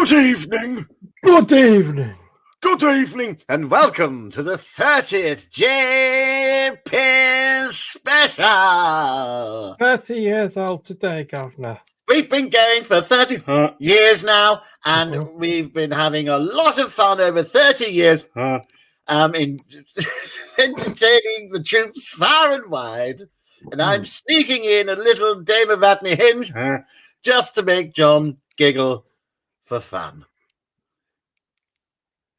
Good evening. Good evening. Good evening, and welcome to the 30th JP special. 30 years old today, Governor. We've been going for 30 years now, and we've been having a lot of fun over 30 years in entertaining the troops far and wide. And I'm sneaking in a little Dame of Atney hinge just to make John giggle for fun.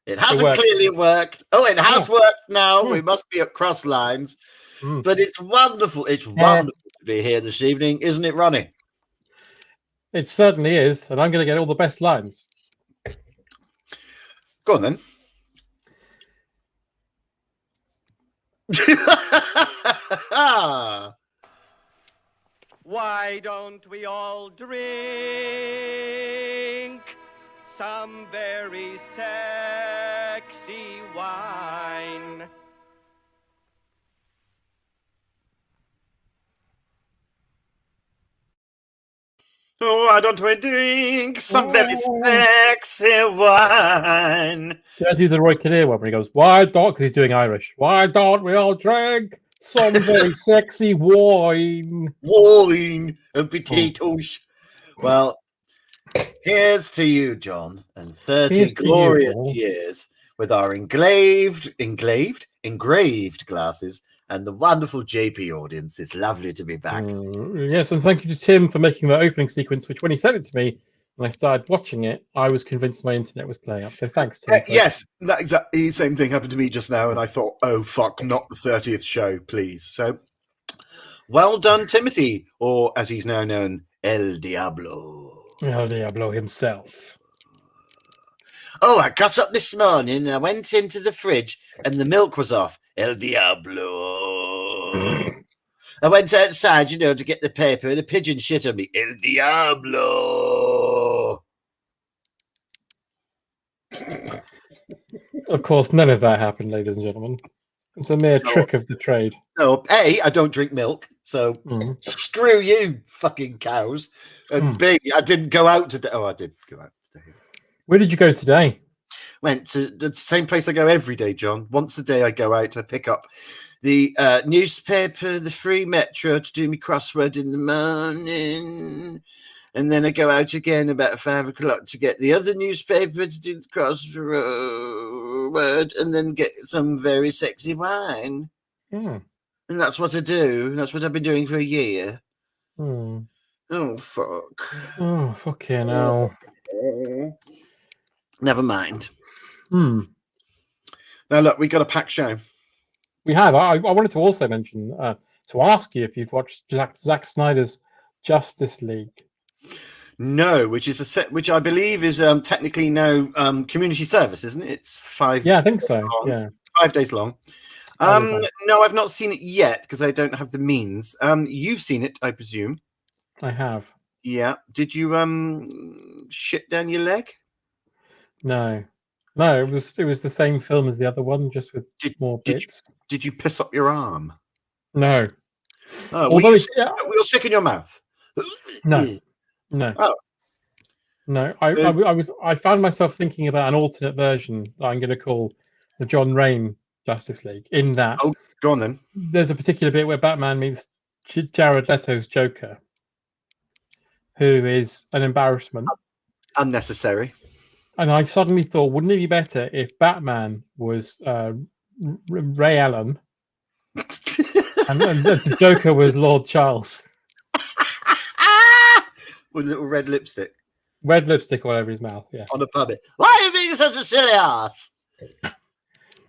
It hasn't clearly worked. Oh, it has worked now. We must be at cross lines. But it's wonderful. It's wonderful to be here this evening, isn't it, Ronnie? It certainly is. And I'm going to get all the best lines. Go on, then. Why don't we all drink some very sexy wine? Oh, why don't we drink some very sexy wine? Can I do the Roy Kinnear one where he goes, why don't, because he's doing Irish, why don't we all drink some very sexy wine? Wine and potatoes. Well, here's to you, John, and 30 glorious years with our engraved glasses and the wonderful JP audience. It's lovely to be back. Yes, and thank you to Tim for making that opening sequence, which when he sent it to me, when I started watching it, I was convinced my internet was playing up. So thanks, Tim. Yes, that exactly same thing happened to me just now, and I thought, oh, fuck, not the 30th show, please. So, well done, Timothy, or as he's now known, El Diablo. El Diablo himself. Oh, I got up this morning and I went into the fridge and the milk was off. El Diablo. I went outside, to get the paper and a pigeon shit on me. El Diablo. Of course, none of that happened, ladies and gentlemen. It's a mere trick of the trade. No, A, I don't drink milk, so screw you, fucking cows. And B, I didn't go out today. Oh, I did go out today. Where did you go today? Went to the same place I go every day, John. Once a day I go out, I pick up the newspaper, the free Metro to do my crossword in the morning. And then I go out again about 5 o'clock to get the other newspaper to do the crossword and then get some very sexy wine. And that's what I do. That's what I've been doing for a year. Oh, fuck. Oh, fucking hell. Never mind. Now, look, we got a packed show. We have. I wanted to also mention, to ask you if you've watched Zack Snyder's Justice League. No, which is a set, which I believe is technically now community service, isn't it? It's 5. Yeah, I think so. Long, yeah, 5 days long. No, I've not seen it yet because I don't have the means. You've seen it, I presume. I have. Yeah. Did you shit down your leg? No, it was the same film as the other one, just with more bits. Did you piss up your arm? No. Oh, were you sick in your mouth? No. Oh. No. I found myself thinking about an alternate version that I'm going to call the John Rain Justice League. In that, go on then. There's a particular bit where Batman meets Jared Leto's Joker, who is an embarrassment, unnecessary. And I suddenly thought, wouldn't it be better if Batman was Ray Allen and the Joker was Lord Charles? With a little red lipstick. Red lipstick all over his mouth, yeah. On a puppet. Why are you being such a silly ass?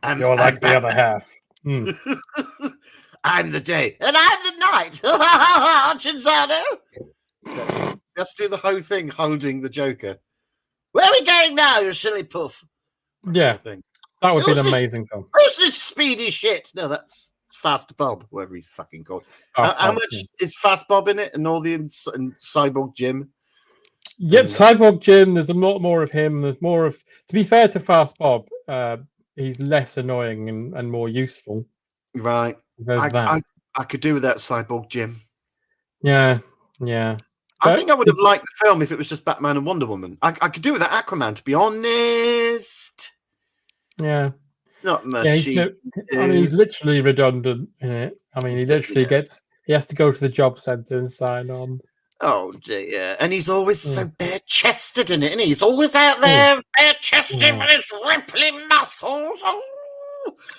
You're like the other half. I'm the day, and I'm the night. Chinzano. Just do the whole thing holding the Joker. Where are we going now, you silly poof? Yeah, that would be an amazing film. Who's this speedy shit? No, that's Fast Bob, whatever he's fucking called. How much is Fast Bob in it and all the and Cyborg Jim? Yep, Cyborg Jim, there's a lot more of him. There's more of, to be fair to Fast Bob, he's less annoying and more useful. Right. I could do without Cyborg Jim. Yeah. I think I would have liked the film if it was just Batman and Wonder Woman. I could do without Aquaman, to be honest. Yeah. Not much. Yeah, he's literally redundant in it. I mean, he literally he has to go to the job centre and sign on. Oh dear. And he's always so bare-chested in it, isn't he? He's always out there, bare-chested with his rippling muscles. Oh.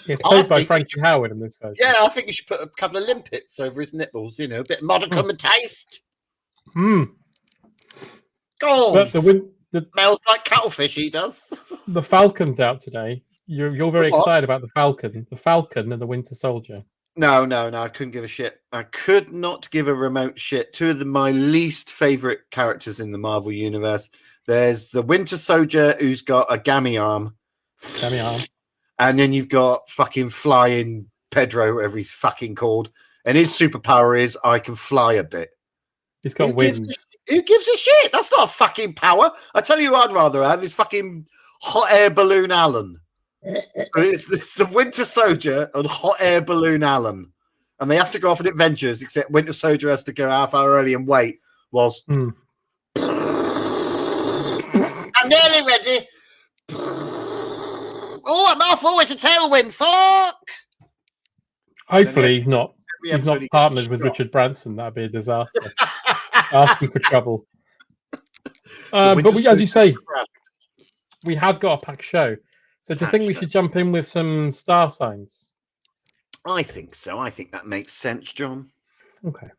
It's played by Frankie Howard in this version. Yeah, I think you should put a couple of limpets over his nipples, a bit modicum of taste. God, but the smells like cuttlefish, he does. The Falcon's out today. You're very excited about the Falcon and the Winter Soldier. No, I couldn't give a shit. I could not give a remote shit. Two of my least favorite characters in the Marvel universe. There's the Winter Soldier, who's got a gammy arm. And then you've got fucking flying Pedro, whatever he's fucking called. And his superpower is I can fly a bit. He's got wings. Who gives a shit? That's not a fucking power. I tell you who I'd rather have is fucking Hot Air Balloon Alan. It's the Winter Soldier and Hot Air Balloon Alan. And they have to go off on adventures, except Winter Soldier has to go half hour early and wait whilst... I'm nearly ready. Oh, I'm off. Oh, it's a tailwind. Fuck! Hopefully he's not partnered with Richard Branson. That'd be a disaster. Asking for trouble. But as you say, we have got a packed show. So do you think we should jump in with some star signs? I think so. I think that makes sense, John. Okay.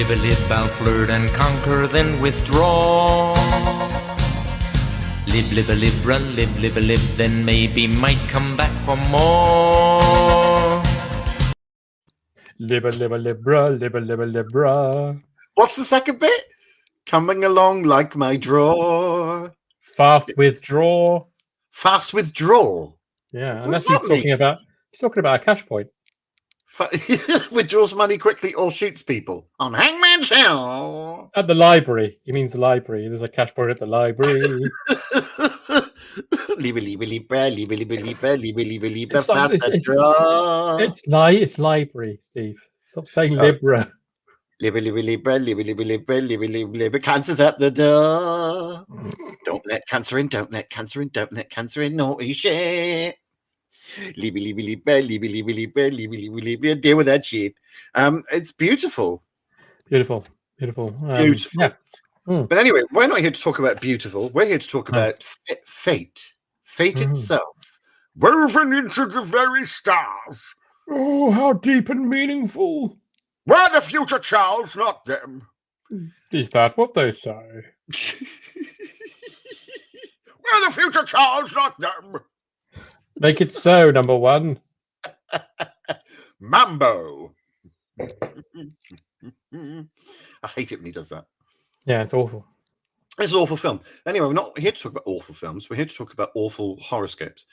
Live, I'll flirt and conquer, then withdraw. Live, then maybe might come back for more. Live, What's the second bit? Coming along like my draw. Fast withdraw. Fast withdraw. Yeah, unless he's talking about a cash point. Withdraws money quickly or shoots people on Hangman's Hill. At the library. He means the library. There's a cash point at the library. It's library, Steve. Stop saying Libra. Cancer's at the door. Don't let cancer in, don't let cancer in, don't let cancer in. Naughty shit. Deal with that shit. It's beautiful. Beautiful. Yeah. But anyway, we're not here to talk about beautiful. We're here to talk about fate. Fate itself. Woven into the very stars. Oh, how deep and meaningful. We're the future Charles, not them. Is that what they say? We're the future Charles, not them. Make it so, number one. Mambo. I hate it when he does that. Yeah, it's awful. It's an awful film. Anyway, we're not here to talk about awful films. We're here to talk about awful horoscopes.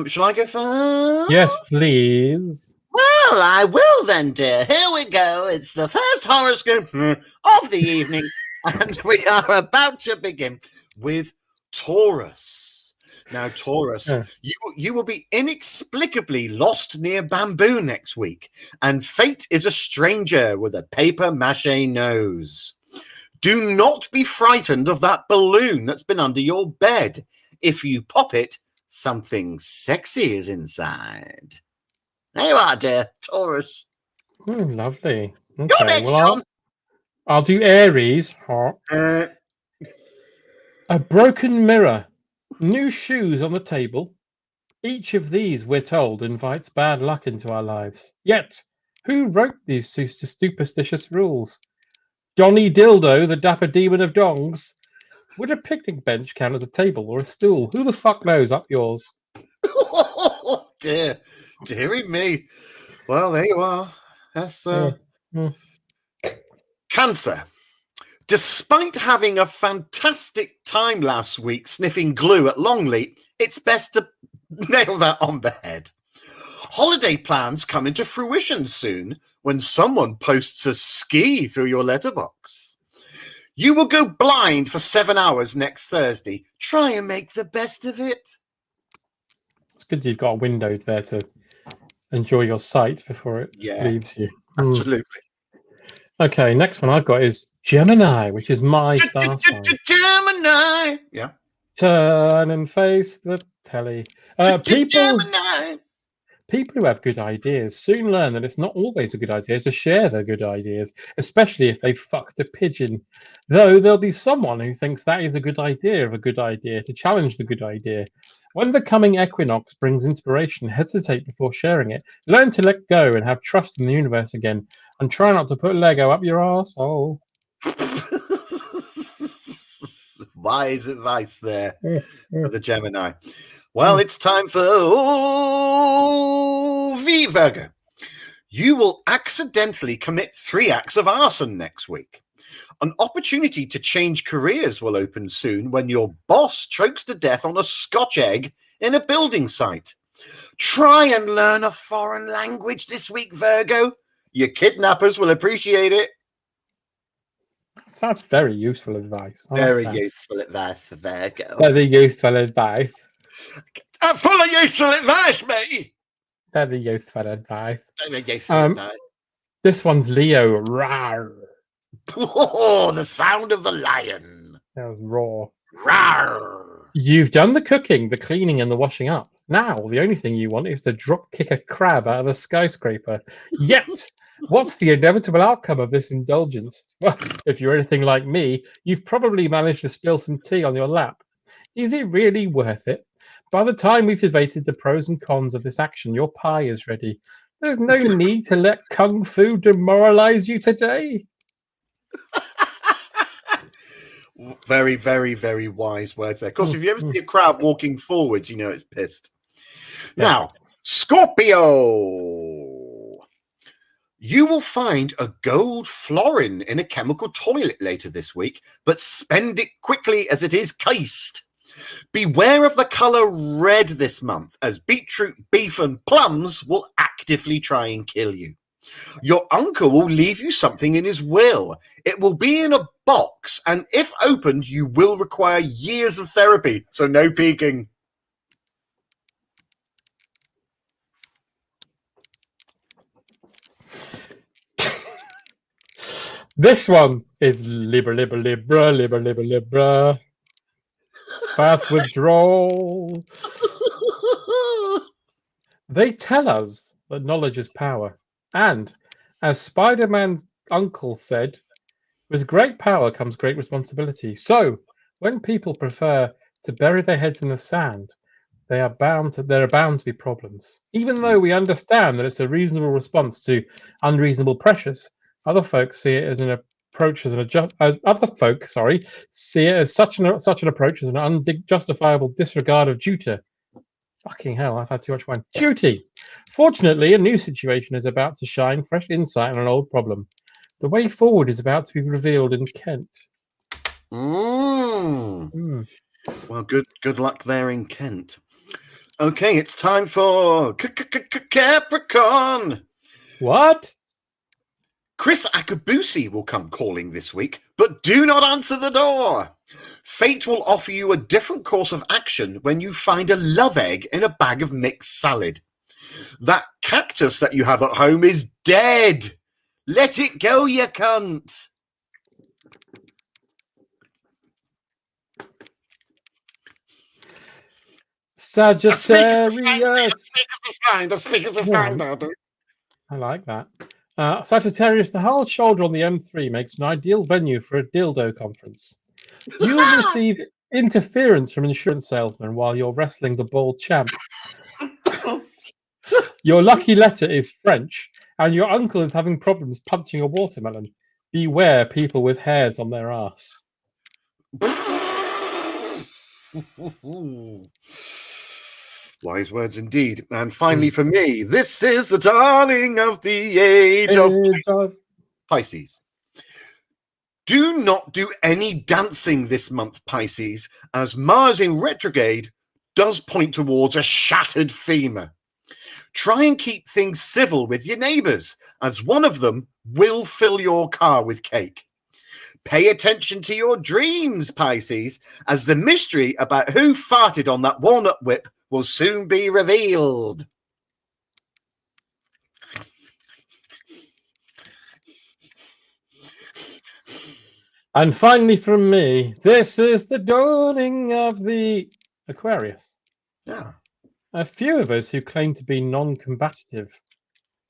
Shall I go first? Yes, please. Well, I will then, dear. Here we go. It's the first horoscope of the evening, and we are about to begin with Taurus. Now, Taurus, you will be inexplicably lost near bamboo next week, and fate is a stranger with a papier-mâché nose. Do not be frightened of that balloon that's been under your bed. If you pop it, something sexy is inside. There you are, dear Taurus. Oh, lovely. Okay, You're next, John. I'll do Aries. A broken mirror. New shoes on the table. Each of these, we're told, invites bad luck into our lives. Yet, who wrote these superstitious rules? Johnny Dildo, the dapper demon of dongs? Would a picnic bench count as a table or a stool? Who the fuck knows? Up yours. Oh, dear. Dearie me. Well, there you are. That's Cancer. Despite having a fantastic time last week sniffing glue at Longleat, it's best to nail that on the head. Holiday plans come into fruition soon when someone posts a ski through your letterbox. You will go blind for 7 hours next Thursday. Try and make the best of it. It's good you've got a window there to enjoy your sight before it leaves you. Absolutely. Okay, next one I've got is Gemini, which is my star sign. Gemini. Yeah. Turn and face the telly. Gemini. People who have good ideas soon learn that it's not always a good idea to share their good ideas, especially if they fucked a pigeon. Though there'll be someone who thinks that is a good idea to challenge the good idea. When the coming equinox brings inspiration, hesitate before sharing it. Learn to let go and have trust in the universe again. And try not to put Lego up your arsehole. Wise advice there for the Gemini. Well, it's time for Virgo. You will accidentally commit 3 acts of arson next week. An opportunity to change careers will open soon when your boss chokes to death on a Scotch egg in a building site. Try and learn a foreign language this week, Virgo. Your kidnappers will appreciate it. That's very useful advice. Very useful advice, Virgo. Very useful advice. Full of useful advice, mate. Very useful advice. Very useful advice. This one's Leo. Rawr. Oh, the sound of the lion. That was raw. Rawr. You've done the cooking, the cleaning, and the washing up. Now, the only thing you want is to drop kick a crab out of a skyscraper. Yet, what's the inevitable outcome of this indulgence? Well, if you're anything like me, you've probably managed to spill some tea on your lap. Is it really worth it? By the time we've debated the pros and cons of this action, your pie is ready. There's no need to let Kung Fu demoralize you today. Very, very, very wise words there. Of course, if you ever see a crab walking forwards, you know it's pissed. Now, Scorpio. You will find a gold florin in a chemical toilet later this week, but spend it quickly as it is cased. Beware of the colour red this month, as beetroot, beef and plums will actively try and kill you. Your uncle will leave you something in his will. It will be in a box, and if opened, you will require years of therapy, so no peeking. This one is Libra. Fast withdrawal. They tell us that knowledge is power. And, as Spider-Man's uncle said, with great power comes great responsibility. So, when people prefer to bury their heads in the sand, there are bound to be problems. Even though we understand that it's a reasonable response to unreasonable pressures, other folks see it as an approach as such an approach as an unjustifiable disregard of duty. Fucking hell, I've had too much wine. Duty. Fortunately, a new situation is about to shine fresh insight on an old problem. The way forward is about to be revealed in Kent. Well, good luck there in Kent. Okay, it's time for Capricorn. What? Chris Akabusi will come calling this week, but do not answer the door. Fate will offer you a different course of action when you find a love egg in a bag of mixed salad. That cactus that you have at home is dead. Let it go, you cunt. Sagittarius. The speakers are fine. I like that. Sagittarius, the hard shoulder on the M3 makes an ideal venue for a dildo conference. You will receive interference from insurance salesmen while you're wrestling the bald champ. Your lucky letter is French, and your uncle is having problems punching a watermelon. Beware people with hairs on their ass. Wise words indeed. And finally for me, this is the dawning of the age of Pisces. Do not do any dancing this month, Pisces, as Mars in retrograde does point towards a shattered femur. Try and keep things civil with your neighbours, as one of them will fill your car with cake. Pay attention to your dreams, Pisces, as the mystery about who farted on that walnut whip will soon be revealed. And finally from me, this is the dawning of the Aquarius. Yeah. A few of us who claim to be non-combative.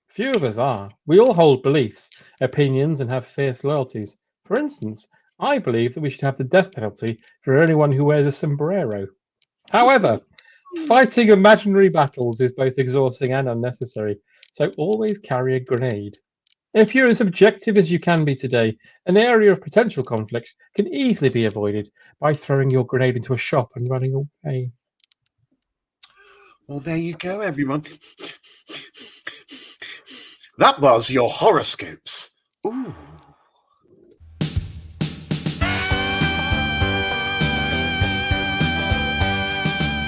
Few of us are. We all hold beliefs, opinions, and have fierce loyalties. For instance, I believe that we should have the death penalty for anyone who wears a sombrero. However, fighting imaginary battles is both exhausting and unnecessary, so always carry a grenade. If you're as objective as you can be today, an area of potential conflict can easily be avoided by throwing your grenade into a shop and running away. Well, there you go, everyone. That was your horoscopes. Ooh.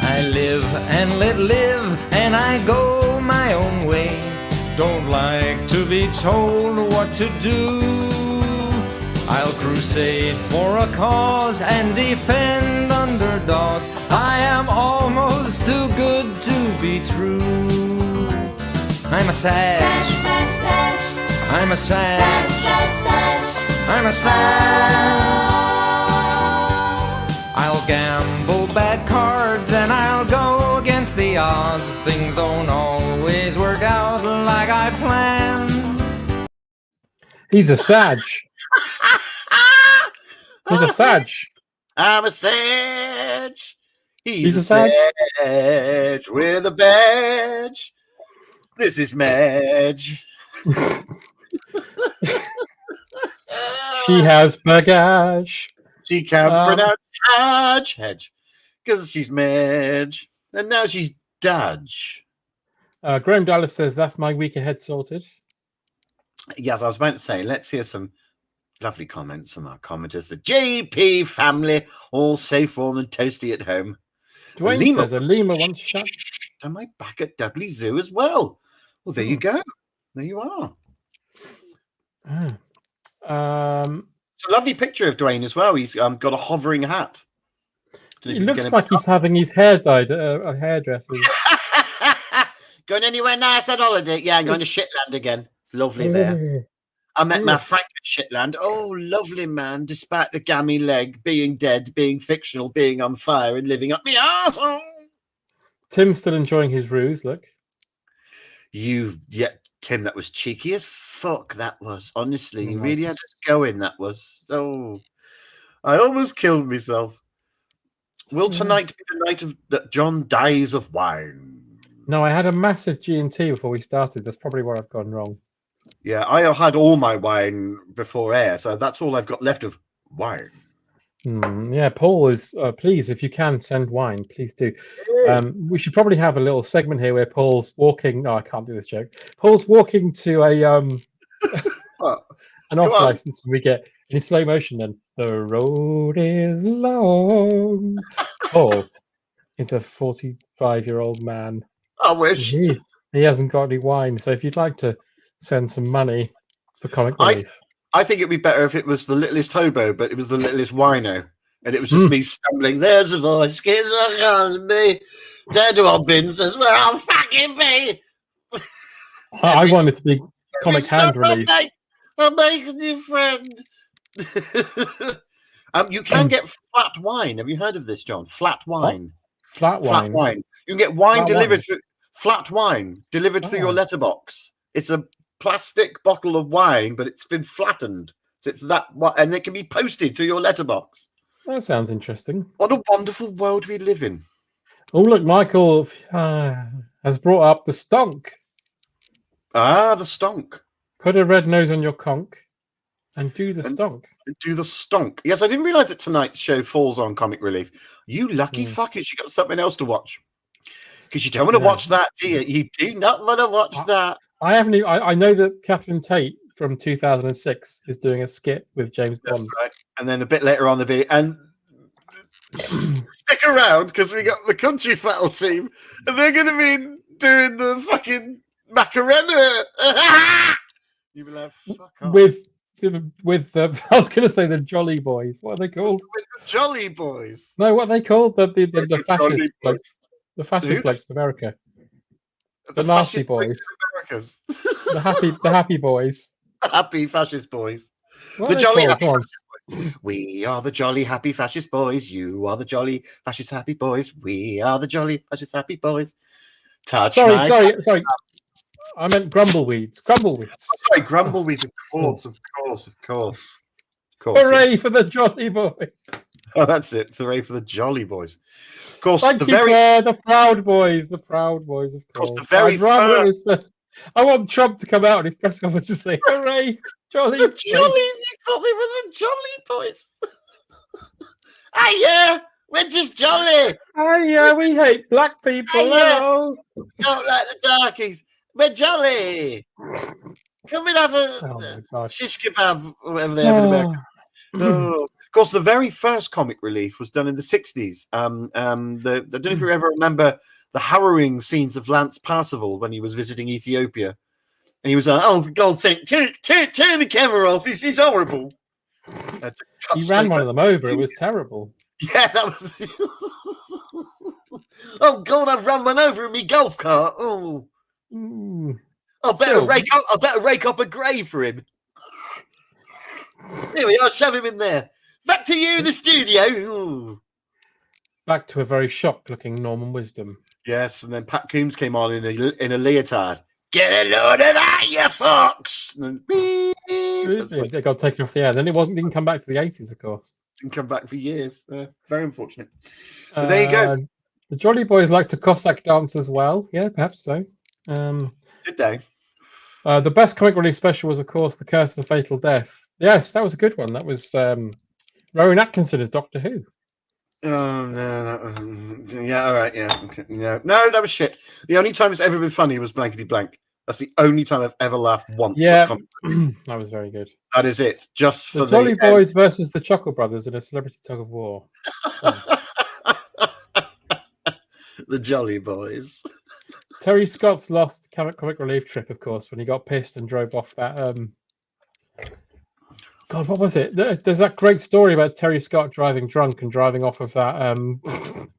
I live and let live, and I go my own way. Don't like to be told what to do. I'll crusade for a cause and defend underdogs. I am almost too good to be true. I'm a Sag. I'm a Sag. I'm a Sag. I'll gamble bad cards and I'll go against the odds. Things don't always work out like I planned. He's a Sag. He's a Sag. I'm a Sag. He's a Sag with a badge. This is Madge. She has bagage. She can't pronounce hedge because she's Madge, and now she's Dudge. Graham Dallas says that's my week ahead sorted. Yes, I was about to say, let's hear some lovely comments from our commenters. The JP family, all safe, warm, and toasty at home. Dwayne says a lemur once shut. Am I back at Dudley Zoo as well? Well, there you go. There you are. It's a lovely picture of Dwayne as well. He's got a hovering hat. He looks like he's having his hair dyed at a hairdresser's. Going anywhere nice on holiday? Yeah, I'm going to Shetland again. It's lovely there. I met my Frank at Shetland. Oh, lovely man, despite the gammy leg, being dead, being fictional, being on fire, and living up the arsehole. Tim's still enjoying his ruse, look. Tim, that was cheeky as fuck, that was. Honestly, you really had us going, that was. So, I almost killed myself. Will tonight be the night that John dies of wine? No, I had a massive G&T before we started. That's probably where I've gone wrong. Yeah, I had all my wine before air, so that's all I've got left of wine. Yeah, Paul is, please, if you can, send wine. Please do. We should probably have a little segment here where Paul's walking. No, I can't do this joke. Paul's walking to an off license, and we get in slow motion then. The road is long. Paul is a 45-year-old man. I wish. He hasn't got any wine, so if you'd like to send some money for comic relief. I think it'd be better if it was the littlest hobo, but it was the littlest wino. And it was just me stumbling. There's a voice, kids are gonna be. Dead Robbins is where I'll fucking be. I wanted to be comic hand relief. I'm making you friend. You can get flat wine. Have you heard of this, John? Flat wine. Flat wine. Flat wine. You can get wine delivered through flat wine delivered through your letterbox. It's a plastic bottle of wine, but it's been flattened. So it's that, and it can be posted to your letterbox. That sounds interesting. What a wonderful world we live in. Oh, look, Michael has brought up the stonk. Ah, the stonk. Put a red nose on your conch and do the stonk. Do the stonk. Yes, I didn't realize that tonight's show falls on Comic Relief. You lucky fuckers, you got something else to watch. Because you don't want to watch that, do you? You do not want to watch that. I haven't. I know that Catherine Tate from 2006 is doing a skit with James Bond. That's right. And then a bit later on the video, and stick around because we got the Country Foul team, and they're going to be doing the fucking Macarena. You will have fuck off. With with I was going to say the Jolly Boys. What are they called? With the Jolly Boys. No, what are they called? The Jolly fascist Boys. blokes. The fascist Who? blokes in America. The nasty fascist boys. Americans. The happy boys. Happy fascist boys. What The are they jolly called? happy Come on. fascist boys. We are the jolly happy fascist boys. You are the jolly fascist happy boys. We are the jolly fascist happy boys. Touch my... Sorry. I meant grumbleweeds. Grumbleweeds. Oh, sorry, grumbleweeds. Of course. Hooray for the Jolly Boys. Oh, that's it. Hooray for the Jolly Boys. Of course, Thank you, Claire, the Proud Boys. The Proud Boys, of course. The very first... I want Trump to come out in his press conference and say, hooray, Jolly The Boys. You thought they were the Jolly Boys. Yeah, we're just jolly. Yeah, we hate black people. Hello. Don't like the darkies. We're jolly. Come and have a shish kebab or whatever they have in America. Of course, the very first comic relief was done in the 60s. I don't know if you ever remember the harrowing scenes of Lance Parsival when he was visiting Ethiopia. And he was like, oh, for God's sake, turn the camera off. It's horrible. He ran one of them over. It was terrible. Yeah, that was... Oh, God, I've run one over in my golf cart. Oh. I'll better rake up a grave for him. Here we are, shove him in there. Back to you in the studio. Ooh. Back to a very shocked looking Norman Wisdom. Yes, and then Pat Coombs came on in a leotard. Get a load of that, you fox! And then, they got taken off the air. Then didn't come back to the 80s, of course. Didn't come back for years. Very unfortunate. But there you go. The Jolly Boys like to Cossack dance as well. Yeah, perhaps so. Did they? The best comic relief special was, of course, The Curse of the Fatal Death. Yes, that was a good one. That was Rowan Atkinson as Doctor Who. Oh, no. Yeah, all right, yeah. Okay. No, that was shit. The only time it's ever been funny was Blankety Blank. That's the only time I've ever laughed once. Yeah, that was very good. That is it. Just for the Jolly Boys versus the Chuckle Brothers in a celebrity tug of war. The Jolly Boys. Terry Scott's lost comic relief trip, of course, when he got pissed and drove off that. God, what was it? There's that great story about Terry Scott driving drunk and driving off of that.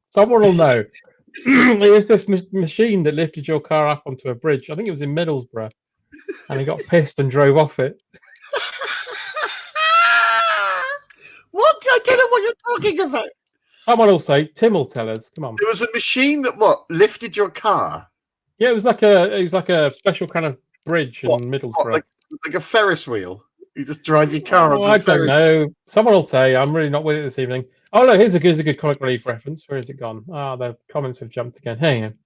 Someone will know. It was this machine that lifted your car up onto a bridge. I think it was in Middlesbrough, and he got pissed and drove off it. What? I don't know what you're talking about. Someone will say. Tim will tell us. Come on. There was a machine that lifted your car. Yeah, it was like a special kind of bridge in Middlesbrough, like a Ferris wheel. You just drive your car onto I don't know. Someone will say. I'm really not with it this evening. Oh no, here's a good comic relief reference. Where has it gone? The comments have jumped again. Hang on.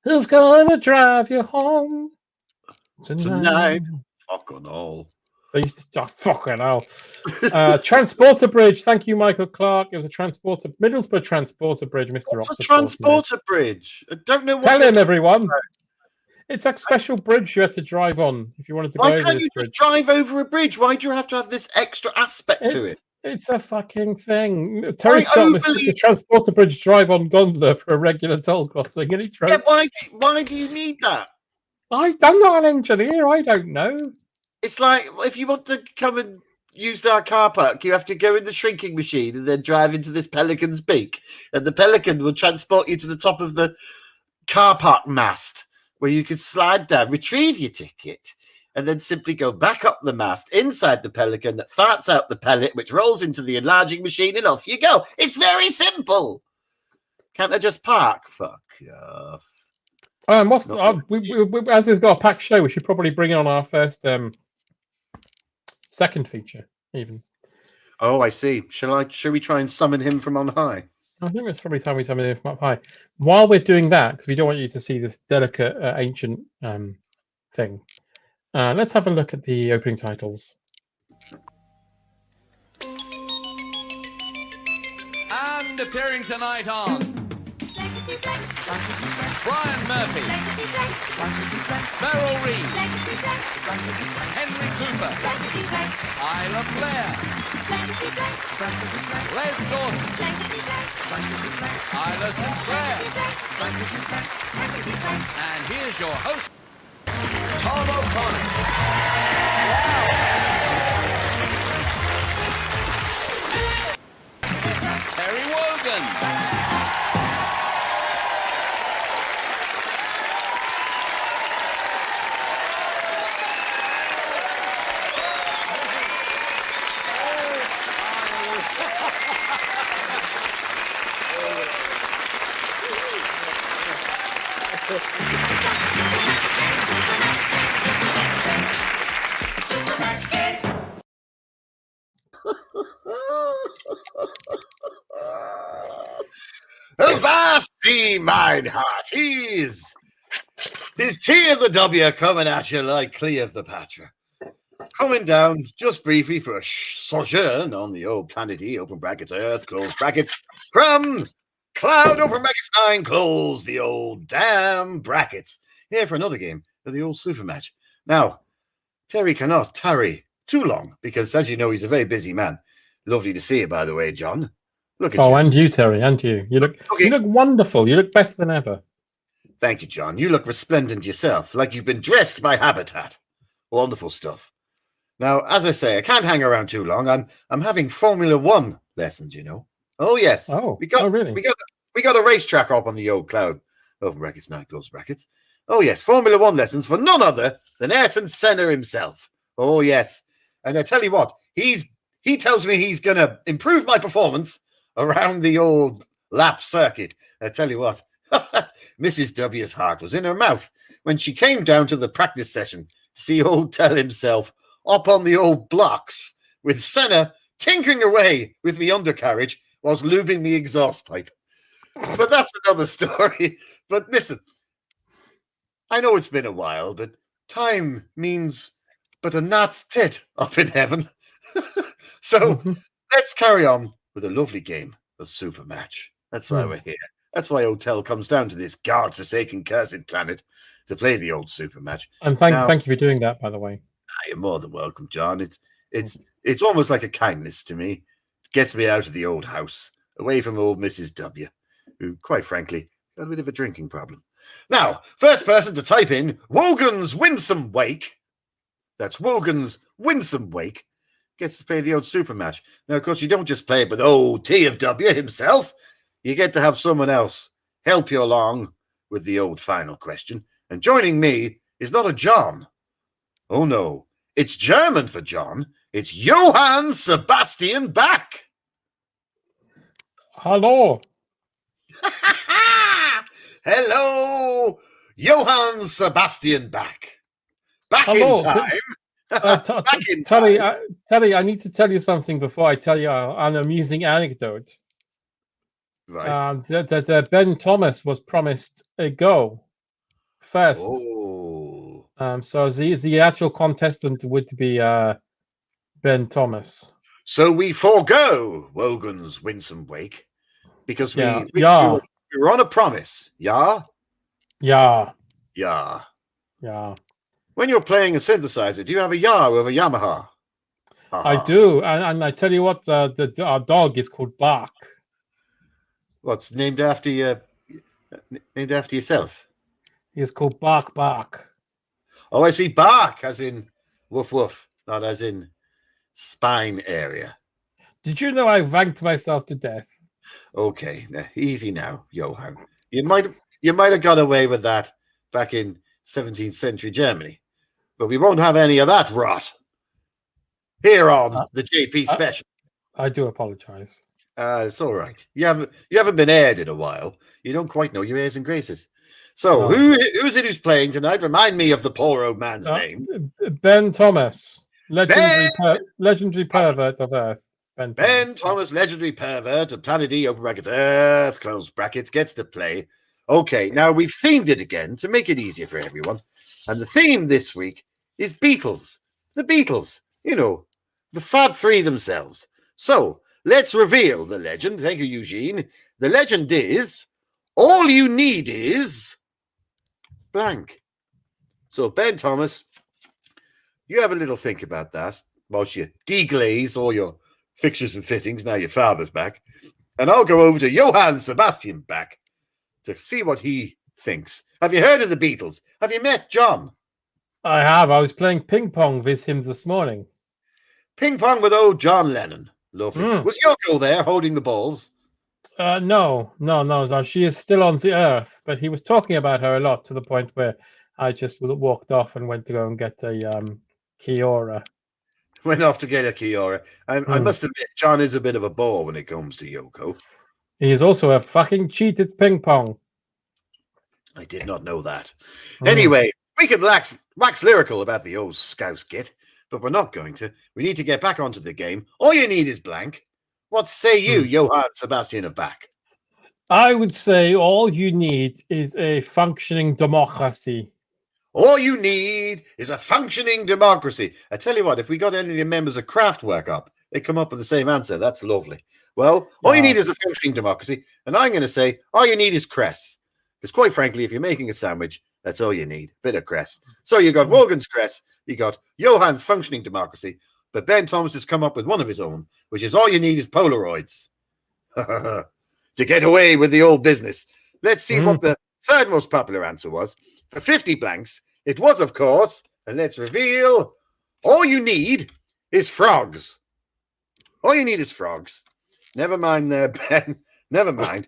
Who's gonna drive you home tonight? Fuck on all. They used to fucking hell. Transporter bridge. Thank you, Michael Clark. It was a Middlesbrough transporter bridge, Mr. What's a transporter bridge? I don't know what. Tell him, everyone. About. It's a special bridge you had to drive on if you wanted to go over this bridge. Why can't you just drive over a bridge? Why do you have to have this extra aspect to it? It's a fucking thing. Terry Scott was the transporter bridge drive on gondola for a regular toll crossing, and he drove. Yeah, why do you need that? I'm not an engineer. I don't know. It's like if you want to come and use our car park, you have to go in the shrinking machine and then drive into this pelican's beak, and the pelican will transport you to the top of the car park mast where you can slide down, retrieve your ticket, and then simply go back up the mast inside the pelican that farts out the pellet, which rolls into the enlarging machine, and off you go. It's very simple. Can't I just park? Fuck off. As we've got a packed show, we should probably bring on our first second feature, even. Oh, I see. Shall we try and summon him from on high? I think it's probably time we summon him from up high. While we're doing that, because we don't want you to see this delicate ancient thing, let's have a look at the opening titles. And appearing tonight on Brian Murphy, Beryl Reid, Henry Cooper, Isla Blair, Les Dawson, Isla Sinclair, and here's your host, Tom O'Connor. Wow. Be mine hearties. 'Tis tea of the W coming at you like Clea of the Patra. Coming down just briefly for a sojourn on the old planet E, open brackets, Earth, close brackets, from Cloud, open brackets, 9, close the old damn brackets. Here for another game of the old super match. Now, Terry cannot tarry too long because, as you know, he's a very busy man. Lovely to see you, by the way, John. Look at you. Oh, and you, Terry, and you. You look wonderful. You look better than ever. Thank you, John. You look resplendent yourself, like you've been dressed by Habitat. Wonderful stuff. Now, as I say, I can't hang around too long. I'm having Formula One lessons, you know. Oh yes. Oh, really? We got a racetrack up on the old Cloud. Open brackets, 9, close brackets. Oh yes, Formula One lessons for none other than Ayrton Senna himself. Oh yes. And I tell you what, he tells me he's gonna improve my performance around the old lap circuit. I tell you what, Mrs. W's heart was in her mouth when she came down to the practice session to see old Tell himself up on the old blocks with Senna tinkering away with me undercarriage whilst lubing the exhaust pipe. But that's another story. But listen, I know it's been a while, but time means but a gnat's tit up in heaven. So let's carry on with a lovely game of super match. That's why we're here. That's why Otel comes down to this God-forsaken, cursed planet to play the old super match. And thank you for doing that, by the way. You're more than welcome, John. It's almost like a kindness to me. It gets me out of the old house, away from old Mrs. W, who, quite frankly, got a bit of a drinking problem. Now, first person to type in Wogan's Winsome Wake, that's Wogan's Winsome Wake, gets to play the old super match. Now, of course, you don't just play it with old T of W himself. You get to have someone else help you along with the old final question. And joining me is not a John. Oh, no. It's German for John. It's Johann Sebastian Bach. Hello. Hello, Johann Sebastian Bach. Back Hello. in time. Back in Telly, time. Telly, I need to tell you something before I tell you an amusing anecdote. Right. That Ben Thomas was promised a go first. Oh. So the actual contestant would be Ben Thomas. So we forego Wogan's Winsome Wake because we were on a promise. Yeah? Yeah. Yeah. Yeah. When you're playing a synthesizer, do you have a Yah over Yamaha? I do. And I tell you what, our dog is called Bark. What's named after you? Named after yourself? He's called Bark Bark. Oh, I see. Bark, as in woof woof, not as in spine area. Did you know I vanked myself to death? Okay, now, easy now, Johann. You might have got away with that back in 17th century Germany, but we won't have any of that rot here on the JP special. I do apologize. It's all right. You haven't been aired in a while. You don't quite know your airs and graces. So who is it who's playing tonight? Remind me of the poor old man's name. Ben Thomas, legendary pervert of Earth. Ben Thomas, legendary pervert of Planet E, open brackets, Earth, close brackets, gets to play. Okay, now we've themed it again to make it easier for everyone. And the theme this week is Beatles. The Beatles, you know, the Fab Three themselves. So let's reveal the legend. Thank you, Eugene. The legend is, all you need is blank. So, Ben Thomas, you have a little think about that whilst you deglaze all your fixtures and fittings. Now your father's back. And I'll go over to Johann Sebastian Bach to see what he thinks. Have you heard of the Beatles? Have you met John? I have. I was playing ping pong with him this morning. Ping pong with old John Lennon. Lovely. Was Yoko there holding the balls? No. She is still on the Earth, but he was talking about her a lot to the point where I just walked off and went to go and get a Kiora. Went off to get a Kiora. I must admit, John is a bit of a bore when it comes to Yoko. He is also a fucking cheated ping pong. I did not know that. Anyway, we could wax lyrical about the old Scouse git, but we're not going to. We need to get back onto the game. All you need is blank. What say you, Johann Sebastian of Bach? I would say all you need is a functioning democracy. All you need is a functioning democracy. I tell you what, if we got any of the members of Kraftwerk up, they come up with the same answer. That's lovely. Well, all you need is a functioning democracy. And I'm going to say, all you need is cress. Because quite frankly, if you're making a sandwich, that's all you need. Bit of cress. So you got Wogan's cress, you got Johann's functioning democracy, but Ben Thomas has come up with one of his own, which is all you need is Polaroids. To get away with the old business. Let's see what the third most popular answer was. For 50 blanks, it was, of course, and let's reveal, all you need is frogs. All you need is frogs. Never mind there, Ben. Never mind.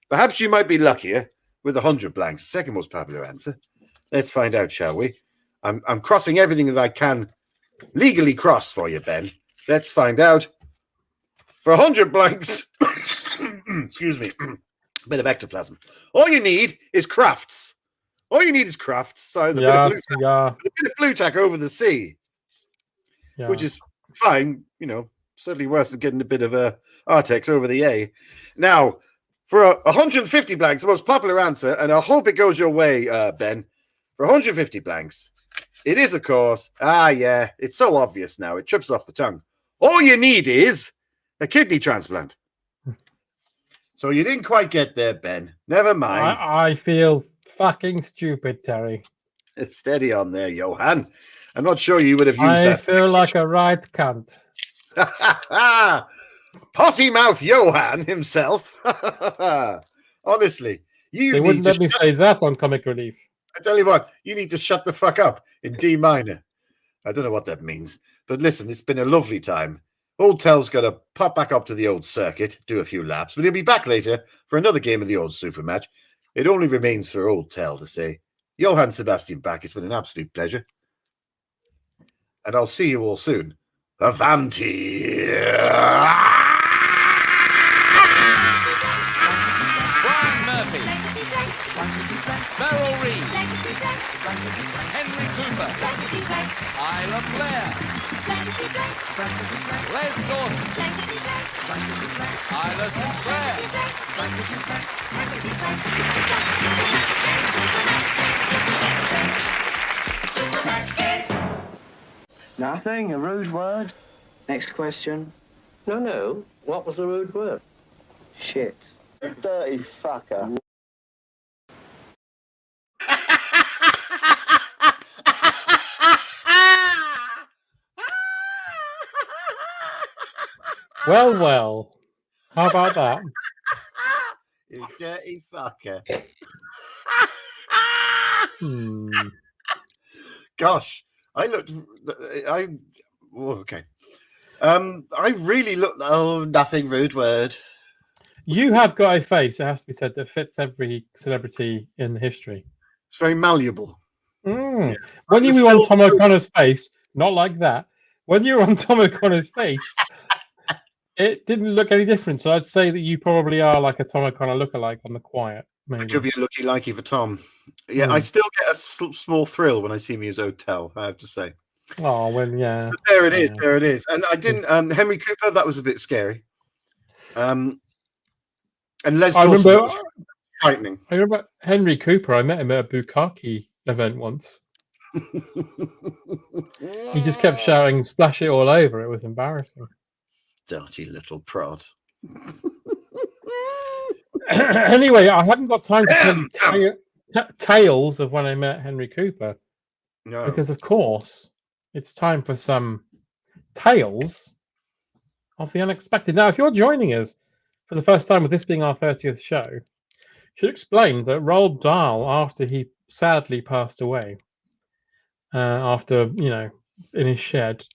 Perhaps you might be luckier with 100 blanks. Second most popular answer. Let's find out, shall we? I'm crossing everything that I can legally cross for you, Ben. Let's find out. For 100 blanks, excuse me, bit of ectoplasm. All you need is crafts. All you need is crafts. So the bit of blue tack over the sea, which is fine. You know, certainly worse than getting a bit of Artex over the A. Now, for 150 blanks, the most popular answer, and I hope it goes your way, Ben. For 150 blanks, it is, of course, it's so obvious now. It trips off the tongue. All you need is a kidney transplant. So you didn't quite get there, Ben. Never mind. I feel fucking stupid, Terry. Steady on there, Johan. I'm not sure you would have used that. I feel like a right cunt. Potty mouth Johan himself. Honestly, they wouldn't let me say that on Comic Relief. I tell you what, you need to shut the fuck up in D minor. I don't know what that means, but listen, it's been a lovely time. Old Tell's got to pop back up to the old circuit, do a few laps, but he'll be back later for another game of the old super match. It only remains for Old Tell to say, Johann Sebastian Bach, it's been an absolute pleasure. And I'll see you all soon. Avanti! Brian Murphy. Beryl Reid. Henry Cooper. Isla Blair. Les Dawson. Isla Sinclair. Nothing, a rude word. Next question. No. What was the rude word? Shit. Dirty fucker. Well. How about that? You dirty fucker. Gosh, okay. I really look. Oh, nothing rude word. You have got a face, it has to be said, that fits every celebrity in history. It's very malleable. When you were on Tom O'Connor's face, not like that. When you were on Tom O'Connor's face, it didn't look any different. So I'd say that you probably are like a Tom O'Connor lookalike on the quiet. Maybe. It could be a looky-likey for Tom. Yeah, I still get a small thrill when I see him use Hotel, I have to say. Oh, well, yeah. But there it is, there it is. And I didn't, Henry Cooper, that was a bit scary. And Les Dawson was frightening. I remember Henry Cooper, I met him at a Bukkake event once. He just kept shouting, splash it all over. It was embarrassing. Dirty little prod. Anyway, I haven't got time to tell you tales of when I met Henry Cooper. No. Because, of course, it's time for some tales of the unexpected. Now, if you're joining us for the first time with this being our 30th show, I should explain that Roald Dahl, after he sadly passed away, after, in his shed,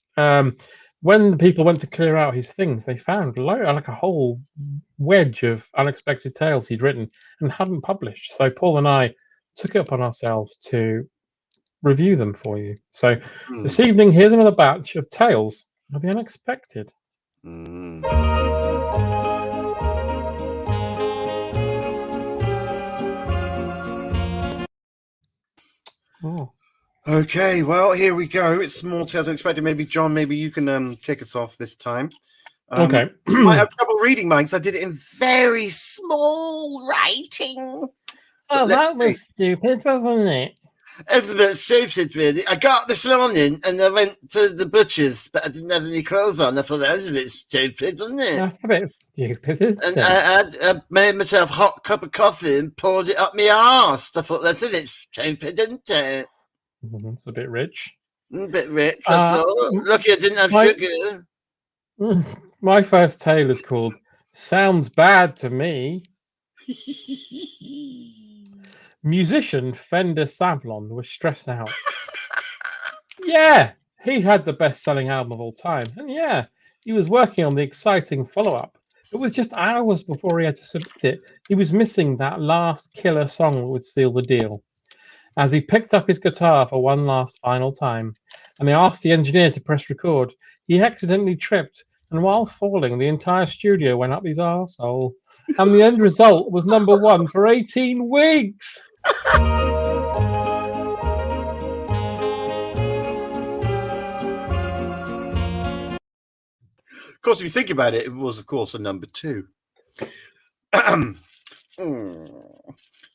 when people went to clear out his things, they found like a whole wedge of unexpected tales he'd written and hadn't published. So Paul and I took it upon ourselves to review them for you. So this evening, here's another batch of tales of the unexpected. Oh. Okay, well, here we go. It's Small Tales Unexpected. Maybe, John, maybe you can kick us off this time. Okay. You might have trouble reading mine because I did it in very small writing. Oh, But that let's see. was stupid, wasn't it? It's a bit stupid, really. I got up this morning and I went to the butcher's, but I didn't have any clothes on. I thought that was a bit stupid, wasn't it? That's a bit stupid, isn't And it? I made myself a hot cup of coffee and poured it up my arse. I thought that's a bit stupid, isn't it? It's a bit rich. A bit rich, I thought. Lucky I didn't have sugar. My first tale is called Sounds Bad to Me. Musician Fender Savlon was stressed out. Yeah, he had the best-selling album of all time. And yeah, he was working on the exciting follow-up. It was just hours before he had to submit it. He was missing that last killer song that would seal the deal. As he picked up his guitar for one last final time, and they asked the engineer to press record, he accidentally tripped, and while falling, the entire studio went up his arsehole. And the end result was #1 for 18 weeks. Of course, if you think about it, it was, of course, a #2.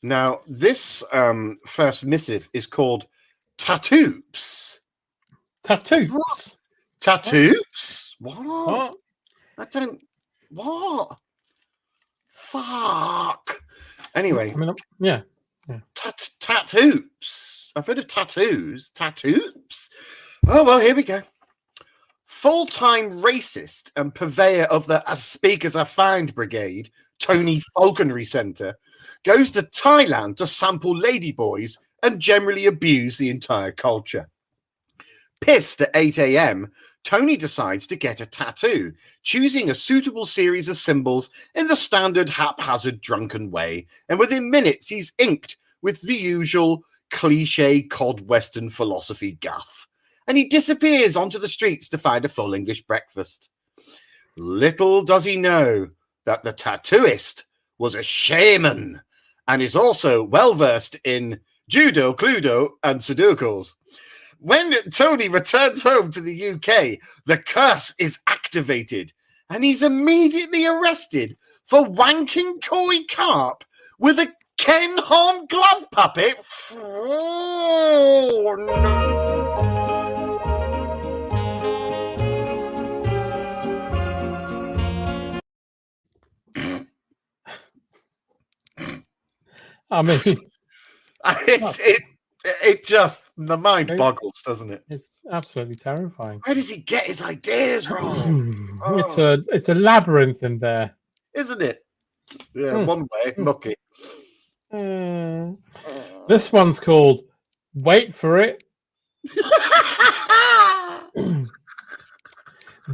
Now, this first missive is called Tattoos. Tattoos? Tattoos? What? What? I don't... What? Fuck. Anyway. I mean, yeah. Tattoos. I've heard of tattoos. Tattoos? Oh, well, here we go. Full-time racist and purveyor of the As Speak As I Find Brigade, Tony Falconry Centre, goes to Thailand to sample ladyboys and generally abuse the entire culture. Pissed at 8 a.m., Tony decides to get a tattoo, choosing a suitable series of symbols in the standard haphazard drunken way, and within minutes he's inked with the usual cliche cod western philosophy guff, and he disappears onto the streets to find a full English breakfast. Little does he know that the tattooist was a shaman and is also well-versed in judo, cluedo, and sudokus. When Tony returns home to the UK, the curse is activated and he's immediately arrested for wanking koi carp with a Ken Hom glove puppet. Oh, no. I mean, it just, the mind boggles, doesn't it? It's absolutely terrifying. Where does he get his ideas from? It's a labyrinth in there, isn't it? Yeah, one way, mucky. This one's called Wait for It.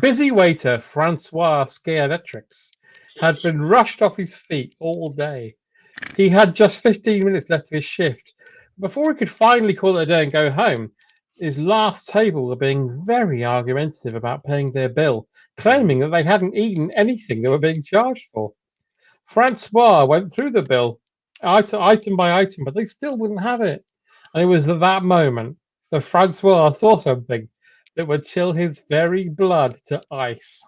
Busy waiter Francois Scaretrix had been rushed off his feet all day. He had just 15 minutes left of his shift. Before he could finally call it a day and go home, his last table were being very argumentative about paying their bill, claiming that they hadn't eaten anything they were being charged for. Francois went through the bill, item by item, but they still wouldn't have it. And it was at that moment that Francois saw something that would chill his very blood to ice.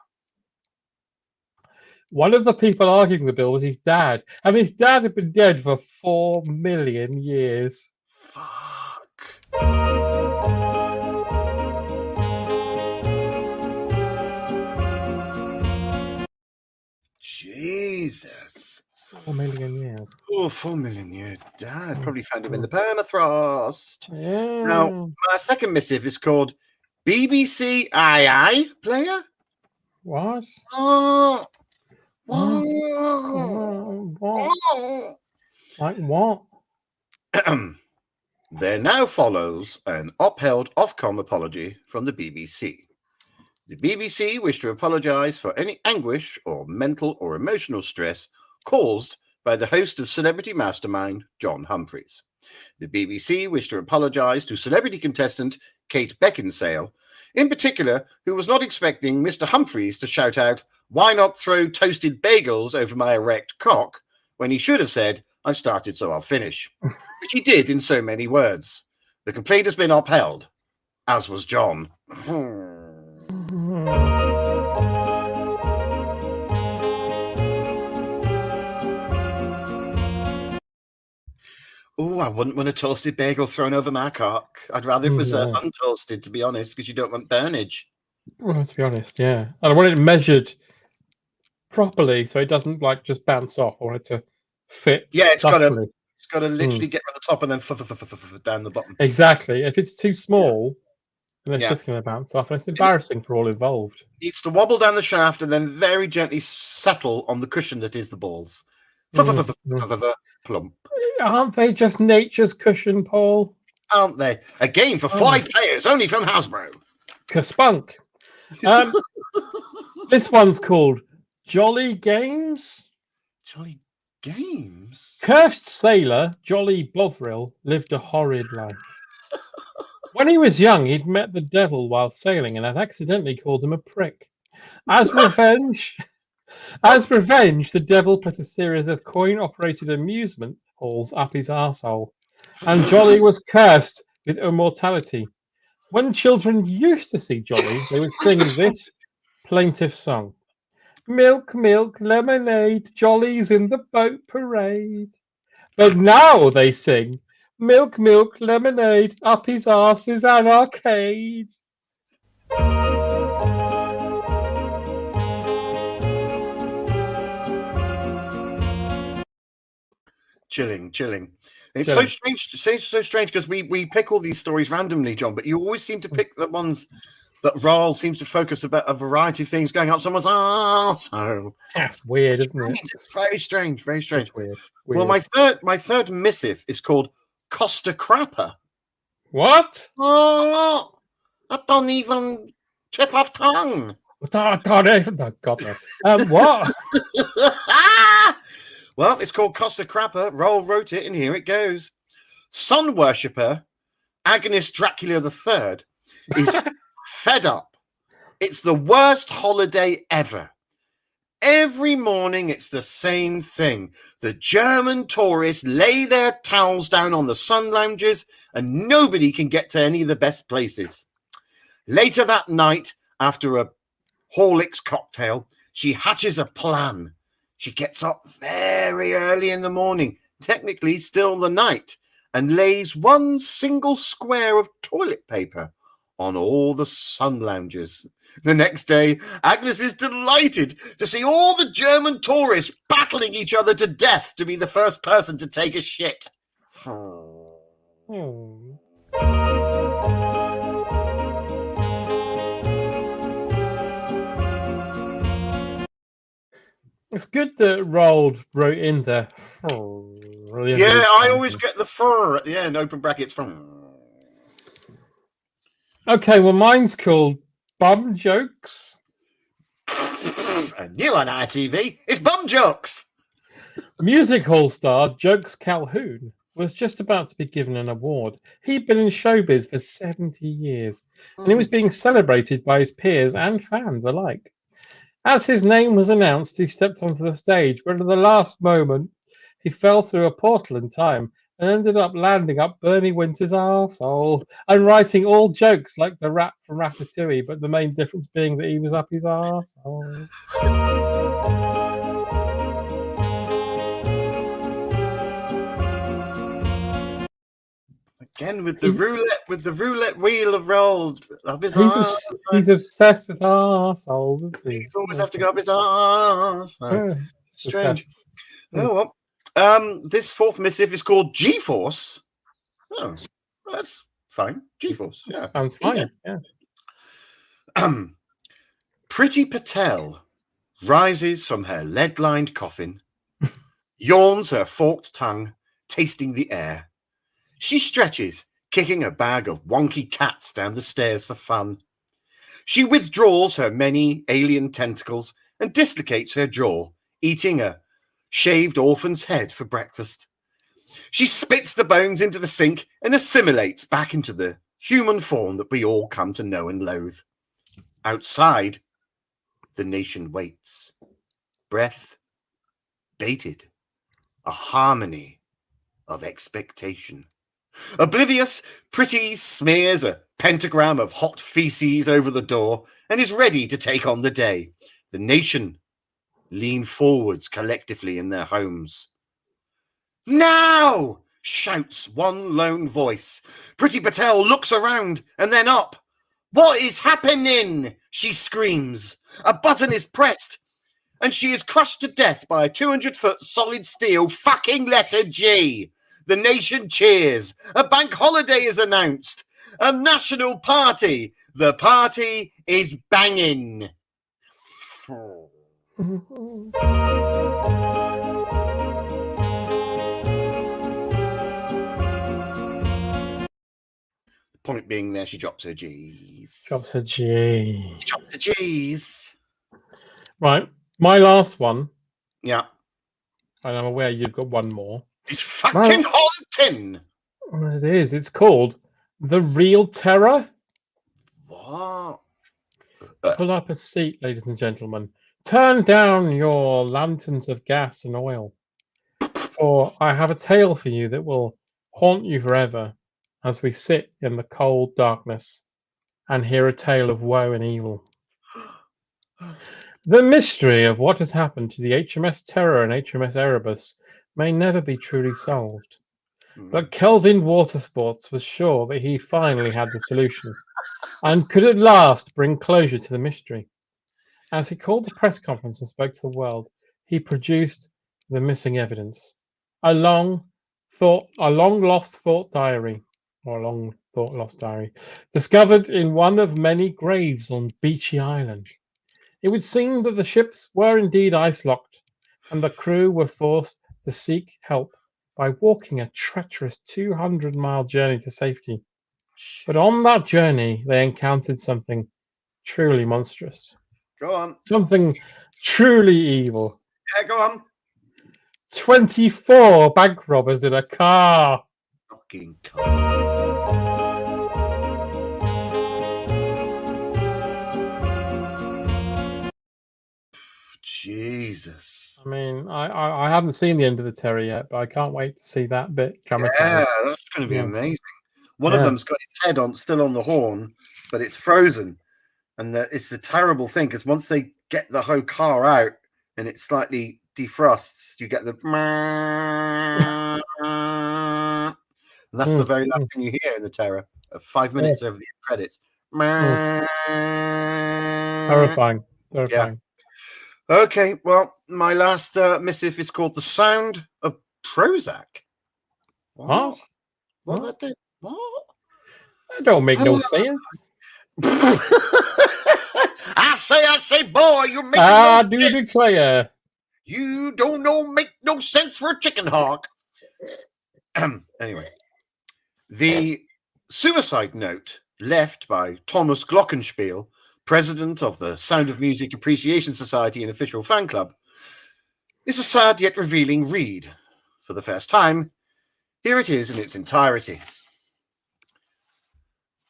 One of the people arguing the bill was his dad, and his dad had been dead for 4 million years. Fuck. Jesus. 4 million years. Oh, 4 million years. Dad probably found him in the permafrost. Yeah. Now, my second missive is called BBC II Player. What? Oh. What? Like what? There now follows an upheld Ofcom apology from the BBC. The BBC wish to apologise for any anguish or mental or emotional stress caused by the host of Celebrity Mastermind, John Humphreys. The BBC wish to apologise to celebrity contestant Kate Beckinsale, in particular, who was not expecting Mr. Humphreys to shout out, "Why not throw toasted bagels over my erect cock?" when he should have said, "I've started, so I'll finish," which he did in so many words. The complaint has been upheld, as was John. wouldn't want a toasted bagel thrown over my cock. I'd rather it was No. untoasted, to be honest, because you don't want burnage. Well, to be honest, yeah. And I want it measured properly so it doesn't like just bounce off. I want it to fit. Yeah, it's got subtly. to literally get to the top and then down the bottom. Exactly. If it's too small, then it's Yeah. just going to bounce off, and it's embarrassing for all involved. It needs to wobble down the shaft and then very gently settle on the cushion that is the balls. Plump. Aren't they just nature's cushion, Paul? Aren't they? A game for 5 players, only from Hasbro. Kaspunk. This one's called Jolly Games. Jolly Games? Cursed sailor Jolly Bovril lived a horrid life. When he was young, he'd met the devil while sailing and had accidentally called him a prick. As revenge, the devil put a series of coin-operated amusement halls up his arsehole, and Jolly was cursed with immortality. When children used to see Jolly, they would sing this plaintive song. Milk, milk, lemonade, Jolly's in the boat parade. But now they sing, milk, milk, lemonade, up his arse is an arcade. Chilling. It's so strange because we pick all these stories randomly, John, but you always seem to pick the ones that Raoul seems to focus about a variety of things going up someone's arsehole. That's weird, isn't it? It's very strange. It's weird. Well, my third missive is called Costa Crapper. What? Oh, I don't even tip off tongue. God, no. What? Well, it's called Costa Crapper. Roll wrote it, and here it goes. Sun worshipper, Agonist Dracula III, is fed up. It's the worst holiday ever. Every morning, it's the same thing. The German tourists lay their towels down on the sun lounges, and nobody can get to any of the best places. Later that night, after a Horlicks cocktail, she hatches a plan. She gets up very early in the morning, technically still the night, and lays one single square of toilet paper on all the sun lounges. The next day, Agnes is delighted to see all the German tourists battling each other to death to be the first person to take a shit. It's good that Roald wrote in there. Yeah, I always get the fur at the end, open brackets. Okay, well, mine's called Bum Jokes. A new on ITV is Bum Jokes. Music hall star Jokes Calhoun was just about to be given an award. He'd been in showbiz for 70 years, and he was being celebrated by his peers and fans alike. As his name was announced, he stepped onto the stage, but at the last moment, he fell through a portal in time and ended up landing up Bernie Winter's arsehole and writing all jokes like the rat from Ratatouille, but the main difference being that he was up his arsehole. Again with the roulette wheel of rolls up his He's, arse. he's obsessed with arseholes, isn't he? He's always have to go up his arse. Yeah, Strange. obsessed. Oh well. This fourth missive is called G-Force. Oh, that's fine. G-Force. Yeah. Sounds fine. Yeah. Pretty Patel rises from her lead-lined coffin, yawns her forked tongue, tasting the air. She stretches, kicking a bag of wonky cats down the stairs for fun. She withdraws her many alien tentacles and dislocates her jaw, eating a shaved orphan's head for breakfast. She spits the bones into the sink and assimilates back into the human form that we all come to know and loathe. Outside, the nation waits, breath bated, a harmony of expectation. Oblivious, Pretty smears a pentagram of hot feces over the door and is ready to take on the day. The nation lean forwards collectively in their homes. Now! shouts one lone voice. Priti Patel looks around and then up. What is happening? She screams. A button is pressed and she is crushed to death by a 200-foot solid steel fucking letter G. The nation cheers. A bank holiday is announced. A national party. The party is banging. Point being there, she drops her G's. Drops a G. She drops her G's. Right. My last one, Yeah. and I'm aware you've got one more. It's fucking haunting. Well, it is. It's called The Real Terror. What? Pull up a seat, ladies and gentlemen. Turn down your lanterns of gas and oil. For I have a tale for you that will haunt you forever as we sit in the cold darkness and hear a tale of woe and evil. The mystery of what has happened to the HMS Terror and HMS Erebus may never be truly solved. But Kelvin Watersports was sure that he finally had the solution and could at last bring closure to the mystery. As he called a press conference and spoke to the world, he produced the missing evidence, a long lost diary, discovered in one of many graves on Beachy Island. It would seem that the ships were indeed ice-locked, and the crew were forced to seek help by walking a treacherous 200-mile journey to safety. But on that journey, they encountered something truly monstrous. Go on. Something truly evil. Yeah, go on. 24 bank robbers in a car. Fucking car. Jesus. I mean, I haven't seen the end of the Terror yet, but I can't wait to see that bit dramatized. Yeah, that's going to be amazing. One of them's got his head still on the horn, but it's frozen. And it's the terrible thing, because once they get the whole car out and it slightly defrosts, you get the... and that's the very last thing you hear in the Terror. 5 minutes over the credits. Terrifying. Yeah. Okay, well, my last missive is called The Sound of Prozac. What? What? That do? What? That don't make no sense. I say, boy, you're making I no do sense. declare. You don't make no sense for a chicken hawk. Anyway, the suicide note left by Thomas Glockenspiel, president of the Sound of Music Appreciation Society and official fan club, is a sad yet revealing read. For the first time, here it is in its entirety.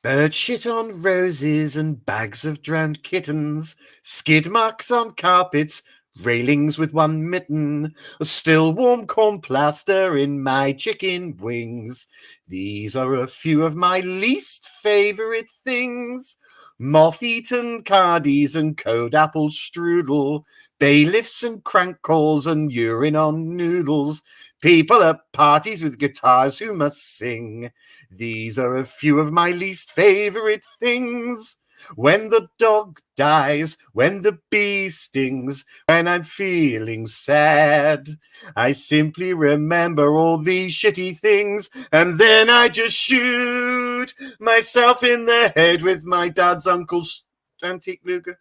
Bird shit on roses and bags of drowned kittens, skid marks on carpets, railings with one mitten, a still warm corn plaster in my chicken wings. These are a few of my least favorite things. Moth-eaten cardies and cold apple strudel, bailiffs and crank calls and urine on noodles, people at parties with guitars who must sing. These are a few of my least favorite things. When the dog dies, when the bee stings, when I'm feeling sad, I simply remember all these shitty things, and then I just shoot myself in the head with my dad's uncle's antique Luger.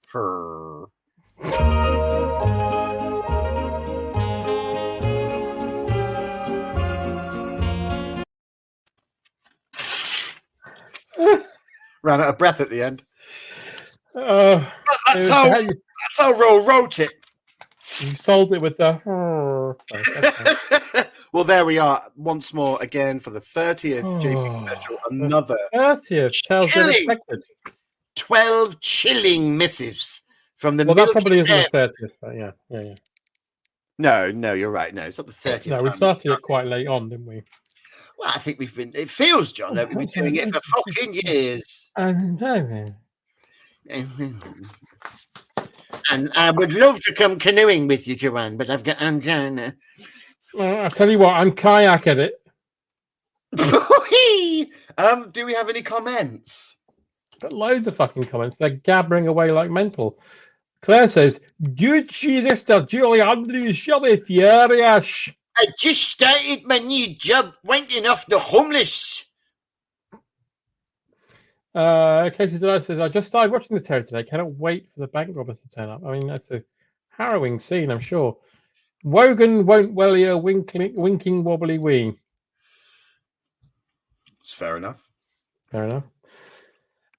Fur. Ran out of breath at the end. That's how Ro wrote it. You sold it with the... Well, there we are once more again for the 30th JP special. Another 30th. Tales unexpected. 12 chilling missives from the Well, that probably isn't Pen. the 30th, but yeah. No, you're right. No, it's not the 30th. No, we started it quite late on, didn't we? Well, I think we've been... It feels, John, that we've been doing it for fucking years. And I would love to come canoeing with you, Joanne, but I've got angina. I'll tell you what, I'm kayaking it. Do we have any comments? Got loads of fucking comments. They're gabbering away like mental. Claire says, Gucci, Mr. Giuliani, Shelby Furious. I just started my new job wanking off the homeless. Katie Delight says, I just started watching the terror today. Cannot wait for the bank robbers to turn up. I mean, that's a harrowing scene, I'm sure. Wogan won't well your winking wobbly wee. It's fair enough. Fair enough.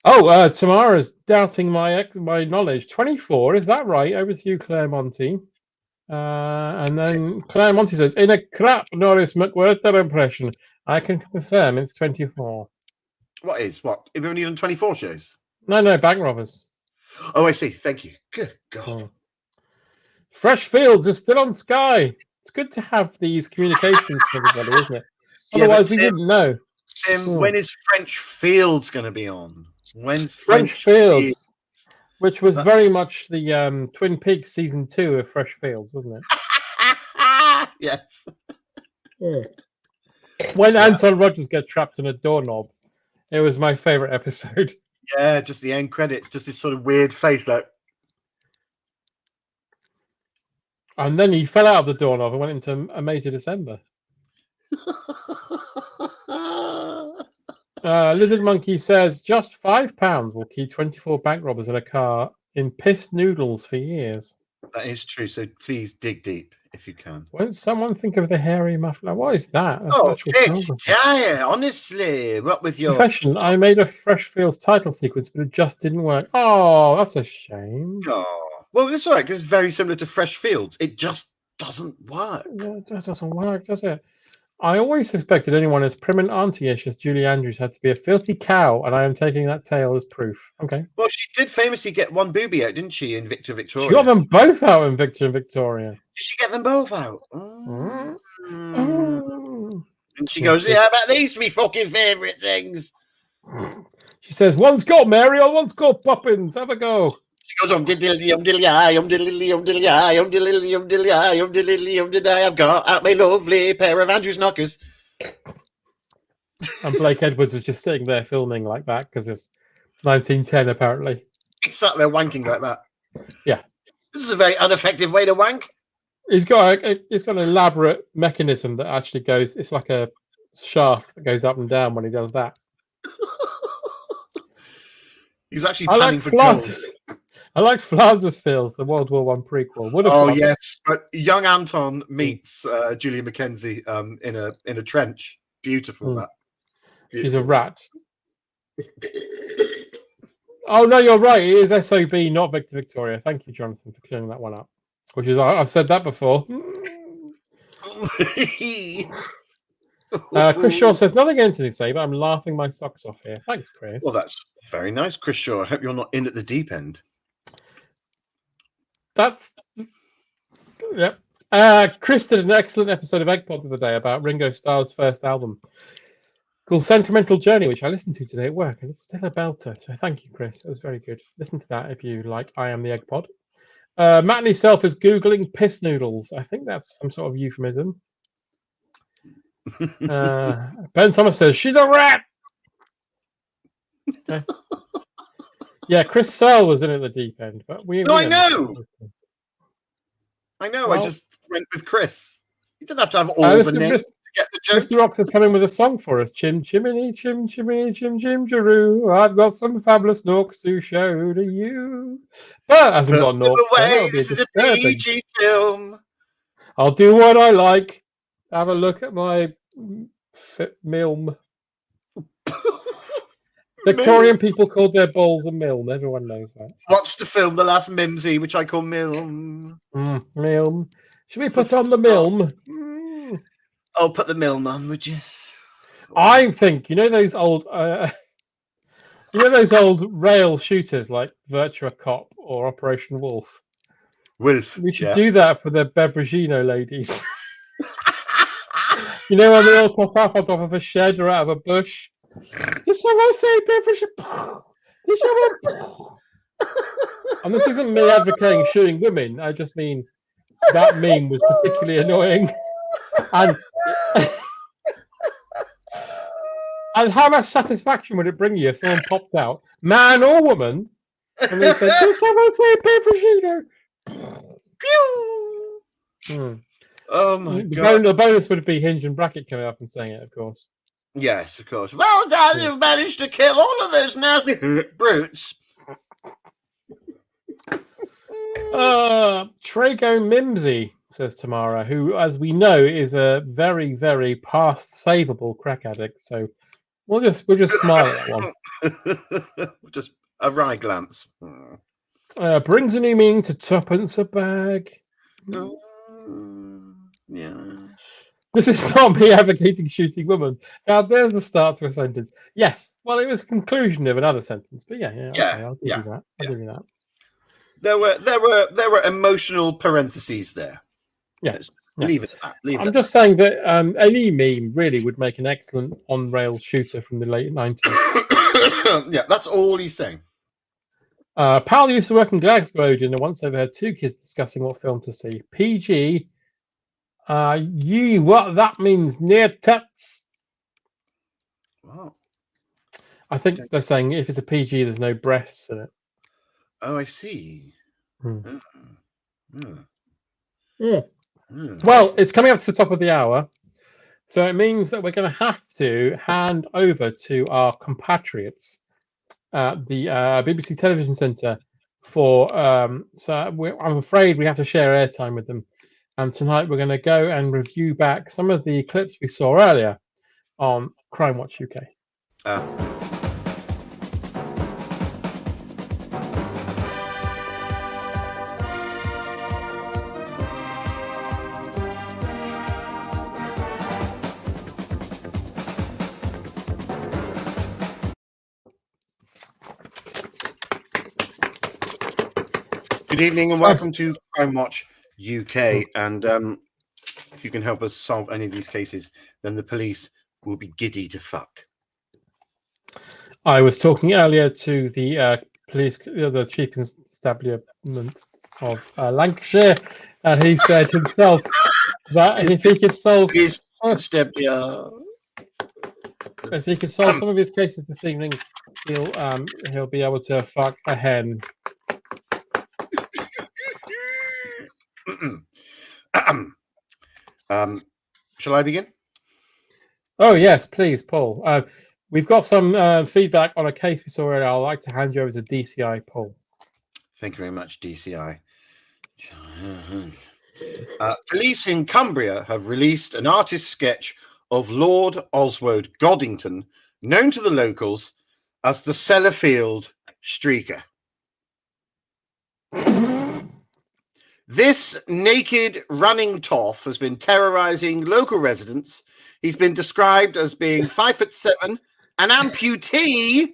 Oh, Tamara's doubting my knowledge. 24, is that right? Over to you, Claire Monty. And then Claire Monty says, in a crap Norris McWhirter impression, I can confirm it's 24. What? Have we only done 24 shows? No, bank robbers. Oh, I see. Thank you. Good God. Oh. Fresh Fields is still on Sky. It's good to have these communications to everybody, isn't it? Otherwise, we wouldn't know. Tim, when is French Fields going to be on? When's French Fields? Which was very much the Twin Peaks season 2 of Fresh Fields, wasn't it? Yes. Yeah. When Anton Rogers gets trapped in a doorknob, it was my favorite episode. Yeah, just the end credits, just this sort of weird face, like. And then he fell out of the doorknob and went into a May to December. Lizard Monkey says, just £5 will keep 24 bank robbers in a car in pissed noodles for years. That is true. So please dig deep if you can. Won't someone think of the hairy muffler? What is that? Tire, honestly. What with your confession? I made a Fresh Fields title sequence, but it just didn't work. Oh, that's a shame. Oh, well, it's all right because it's very similar to Fresh Fields. It just doesn't work. No, that doesn't work, does it? I always suspected anyone as prim and auntie-ish as Julie Andrews had to be a filthy cow, and I am taking that tale as proof. Okay. Well, she did famously get one booby out, didn't she, in Victor Victoria? She got them both out in Victor and Victoria. Did she get them both out? Oh. And she goes, yeah, how about these me fucking favourite things? She says, one's got Mariel, one's got Poppins. Have a go. She goes, diddly, diddly, diddly, diddly, diddly, diddly, diddly, I've got out my lovely pair of Andrews knockers. And Blake Edwards is just sitting there filming like that because it's 1910, apparently. He's sat there wanking like that. Yeah. This is a very ineffective way to wank. He's got an elaborate mechanism that actually goes, it's like a shaft that goes up and down when he does that. He's actually planning for gold. I like Flanders Fields, the World War I prequel. Yes, but young Anton meets Julia Mackenzie in a trench. Beautiful, that. Beautiful. She's a rat. Oh no, you're right. It is SOB, not Victor Victoria. Thank you, Jonathan, for clearing that one up. Which is, I've said that before. Chris Shaw says, nothing against to say, but I'm laughing my socks off here. Thanks, Chris. Well, that's very nice, Chris Shaw. I hope you're not in at the deep end. Yep. Chris did an excellent episode of Egg Pod the other day about Ringo Starr's first album called Sentimental Journey, which I listened to today at work, and it's still a belter. So thank you, Chris. It was very good. Listen to that if you like I Am the Egg Pod. Matt Self is Googling piss noodles. I think that's some sort of euphemism. Ben Thomas says, she's a rat! Okay. Yeah, Chris Searle was in at the deep end, but I know. Well, I just went with Chris. You didn't have to have all the names to get the joke. Mr. Rox is coming with a song for us. Chim chimney, chim chimney, chim chim jaroo. I've got some fabulous nooks to show to you. But hasn't got nooks. This is a PG film. I'll do what I like. Have a look at my milm. Victorian people called their bowls a milm. Everyone knows that. Watch the film The Last Mimsy, which I call milm. Milm. Should we put on the milm? Oh, put the milm on, would you? I think those old rail shooters like Virtua Cop or Operation Wolf. We should do that for the Beveragino ladies. When they all pop up on top of a shed or out of a bush. Did someone say beverage? Did someone? And this isn't me advocating shooting women. I just mean that meme was particularly annoying. And And how much satisfaction would it bring you if someone popped out, man or woman, and they said, "Did someone say Pepperino?" Pew! Hmm. Oh my The god! the bonus would be Hinge and Bracket coming up and saying it, of course. Yes, of course. Well done, you've managed to kill all of those nasty brutes. Trago Mimsy, says Tamara, who, as we know, is a very, very past savable crack addict. So we'll just smile at that one. Just a wry glance. Brings a new meaning to tuppence a bag. Yeah. This is not me advocating shooting women. Now, there's the start to a sentence. Yes. Well, it was a conclusion of another sentence, but okay, I'll give you that. I'll give you that. There were emotional parentheses there. Yeah. Leave it at that. I'm just saying that any meme really would make an excellent on-rail shooter from the late 90s. Yeah, that's all he's saying. Pal used to work in Glasgow and once overheard two kids discussing what film to see. PG. What that means near tits. Wow. I think they're saying if it's a PG, there's no breasts in it. Oh, I see. Well, it's coming up to the top of the hour, so it means that we're going to have to hand over to our compatriots at the BBC Television Centre for. I'm afraid we have to share airtime with them, and tonight we're going to go and review back some of the clips we saw earlier on Crime Watch UK. Good evening and welcome to Crime Watch UK. And if you can help us solve any of these cases, then the police will be giddy to fuck. I was talking earlier to the police, the chief constabulary of Lancashire, and he said himself that if he could solve some of his cases this evening, he'll be able to fuck a hen. Shall I begin? Oh yes, please, Paul. We've got some feedback on a case we saw earlier. I'd like to hand you over to DCI, Paul. Thank you very much, DCI. Police in Cumbria have released an artist sketch of Lord Oswald Goddington, known to the locals as the Sellafield Streaker. This naked running toff has been terrorizing local residents. He's been described as being 5'7", an amputee,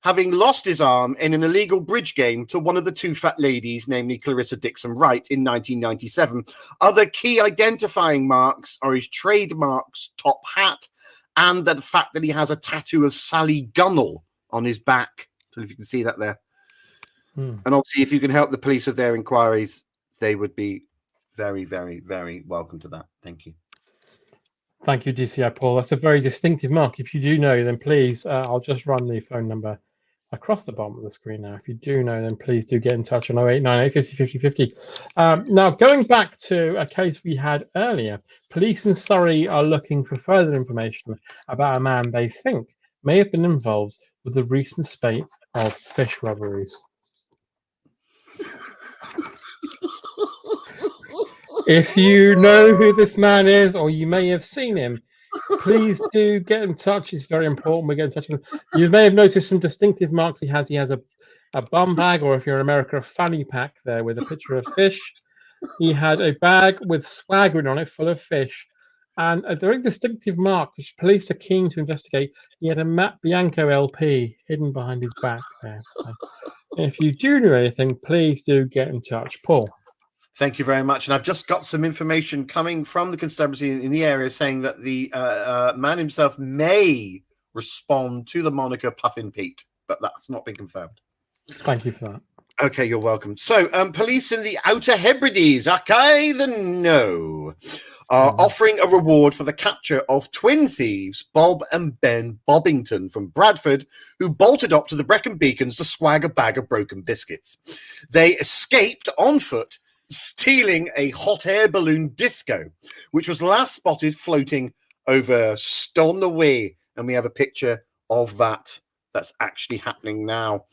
having lost his arm in an illegal bridge game to one of the two fat ladies, namely Clarissa Dixon Wright, in 1997. Other key identifying marks are his trademarks top hat and the fact that he has a tattoo of Sally Gunnell on his back. I don't know if you can see that there. And obviously, if you can help the police with their inquiries, they would be very, very, very welcome to that. Thank you. Thank you, DCI Paul. That's a very distinctive mark. If you do know, then please, I'll just run the phone number across the bottom of the screen now. If you do know, then please do get in touch on 0898 50 50 50. Now, going back to a case we had earlier, police in Surrey are looking for further information about a man they think may have been involved with the recent spate of fish robberies. If you know who this man is, or you may have seen him, please do get in touch. It's very important we get in touch with him. You may have noticed some distinctive marks he has. He has a bum bag, or if you're in America, a fanny pack there with a picture of fish. He had a bag with swaggering on it full of fish. And a very distinctive mark, which police are keen to investigate. He had a Matt Bianco LP hidden behind his back there. So if you do know anything, please do get in touch. Paul. Thank you very much. And I've just got some information coming from the constabulary in the area saying that the man himself may respond to the moniker Puffin Pete, but that's not been confirmed. Thank you for that. Okay, you're welcome. So, police in the Outer Hebrides, okay, the no, are offering a reward for the capture of twin thieves, Bob and Ben Bobbington from Bradford, who bolted up to the Brecon Beacons to swag a bag of broken biscuits. They escaped on foot, stealing a hot air balloon disco, which was last spotted floating over Stoneway. And we have a picture of that. That's actually happening now.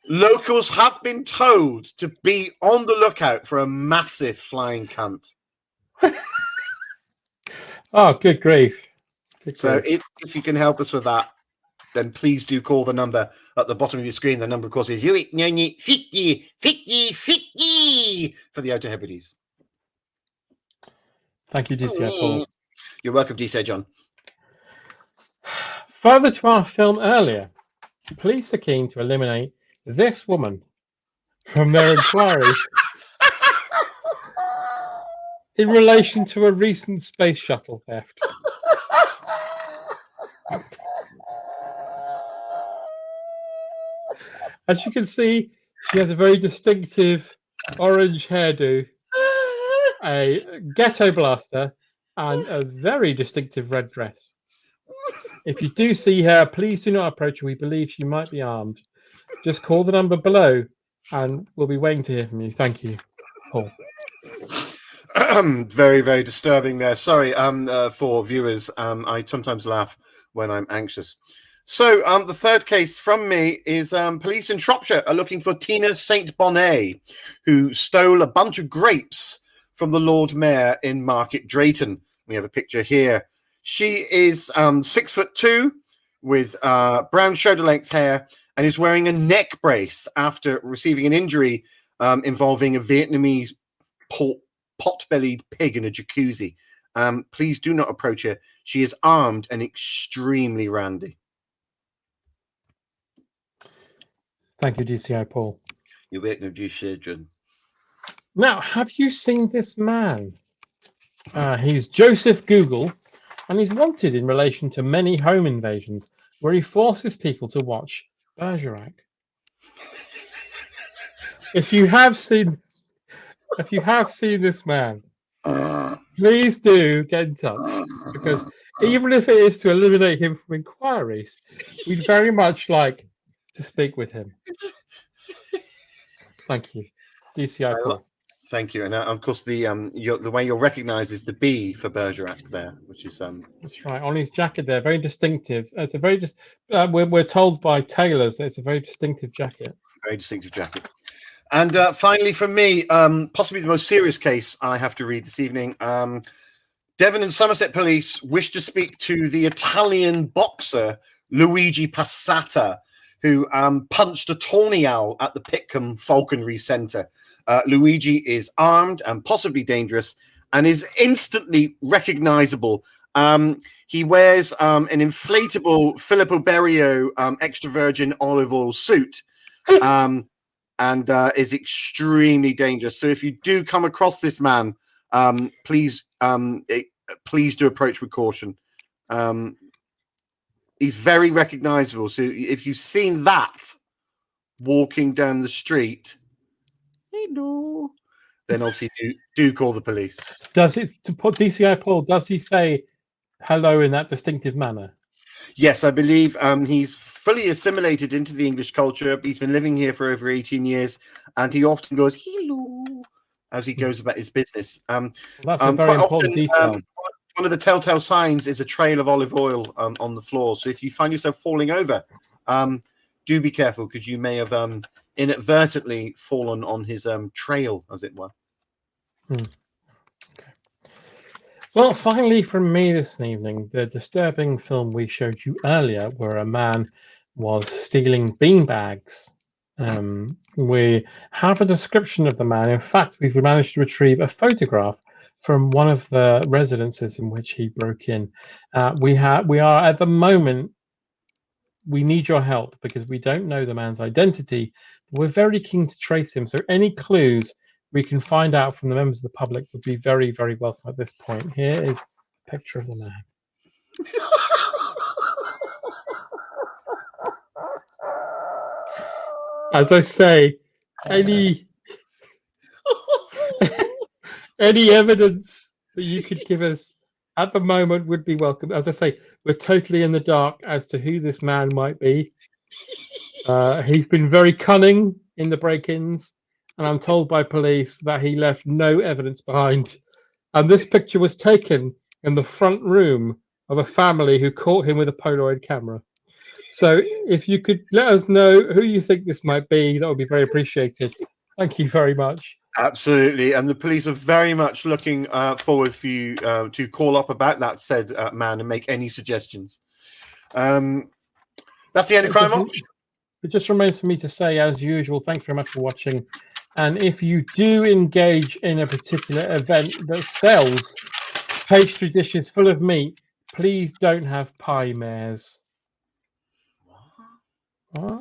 Locals have been told to be on the lookout for a massive flying cunt. Oh, good grief. Good So grief. if you can help us with that, then please do call the number at the bottom of your screen. The number, of course, is 50 50 50 for the Outer Hebrides. Thank you, DCI Paul. You're welcome, DCI John. Further to our film earlier, police are keen to eliminate this woman from their inquiries in relation to a recent space shuttle theft. As you can see, she has a very distinctive orange hairdo, a ghetto blaster, and a very distinctive red dress. If you do see her, please do not approach her. We believe she might be armed. Just call the number below, and we'll be waiting to hear from you. Thank you, Paul. Very, very disturbing there. Sorry, for viewers. I sometimes laugh when I'm anxious. So, the third case from me is police in Shropshire are looking for Tina St. Bonnet, who stole a bunch of grapes from the Lord Mayor in Market Drayton. We have a picture here. She is 6'2" with brown shoulder-length hair and is wearing a neck brace after receiving an injury involving a Vietnamese pot-bellied pig in a jacuzzi. Please do not approach her. She is armed and extremely randy. Thank you, DCI Paul. You're welcome, DCI John. Now, have you seen this man? He's Joseph Google, and he's wanted in relation to many home invasions where he forces people to watch Bergerac. If you have seen this man, please do get in touch, because even if it is to eliminate him from inquiries, we'd very much like to speak with him. Thank you, DCI Paul. Thank you, and of course the way you'll recognise is the B for Bergerac there, which is That's right, on his jacket there, very distinctive. It's a very we're told by tailors that it's a very distinctive jacket. Very distinctive jacket. And finally, from me, possibly the most serious case I have to read this evening. Devon and Somerset police wish to speak to the Italian boxer Luigi Passata, who punched a tawny owl at the Pitcombe Falconry Centre. Luigi is armed and possibly dangerous and is instantly recognizable. He wears an inflatable Filippo Berio extra virgin olive oil suit and is extremely dangerous. So if you do come across this man, please do approach with caution. He's very recognizable. So if you've seen that walking down the street, hello, then obviously do call the police. Does it, to put DCI Paul, does he say hello in that distinctive manner? Yes, I believe he's fully assimilated into the English culture. He's been living here for over 18 years, and he often goes hello as he goes about his business. That's a very important detail. One of the telltale signs is a trail of olive oil on the floor. So if you find yourself falling over, do be careful, because you may have inadvertently fallen on his trail, as it were. Okay. Well, finally from me this evening, the disturbing film we showed you earlier, where a man was stealing beanbags. We have a description of the man. In fact, we've managed to retrieve a photograph from one of the residences in which he broke in. We are at the moment, we need your help because we don't know the man's identity. But we're very keen to trace him. So any clues we can find out from the members of the public would be very, very welcome at this point. Here is a picture of the man. As I say, any evidence that you could give us at the moment would be welcome. As I say, we're totally in the dark as to who this man might be. He's been very cunning in the break-ins, and I'm told by police that he left no evidence behind. And this picture was taken in the front room of a family who caught him with a Polaroid camera. So if you could let us know who you think this might be, that would be very appreciated. Thank you very much. Absolutely, and the police are very much looking forward for you to call up about that said man and make any suggestions. That's the end of Crime Watch. It just remains for me to say, as usual, thanks very much for watching. And if you do engage in a particular event that sells pastry dishes full of meat, please don't have pie mares. What?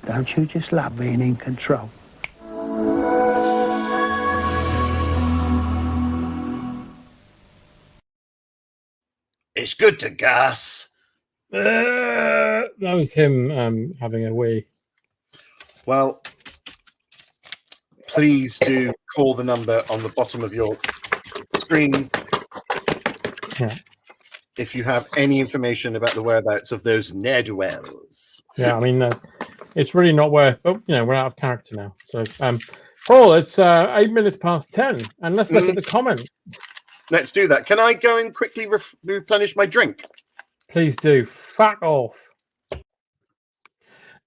Don't you just love being in control? It's good to gas. That was him having a wee. Well, please do call the number on the bottom of your screens. Yeah. If you have any information about the whereabouts of those ne'er-do-wells. Yeah, I mean, it's really not worth. Oh, we're out of character now. So, Paul, it's 8 minutes past 10, and let's look at the comments. Let's do that. Can I go and quickly replenish my drink? Please do. Fuck off.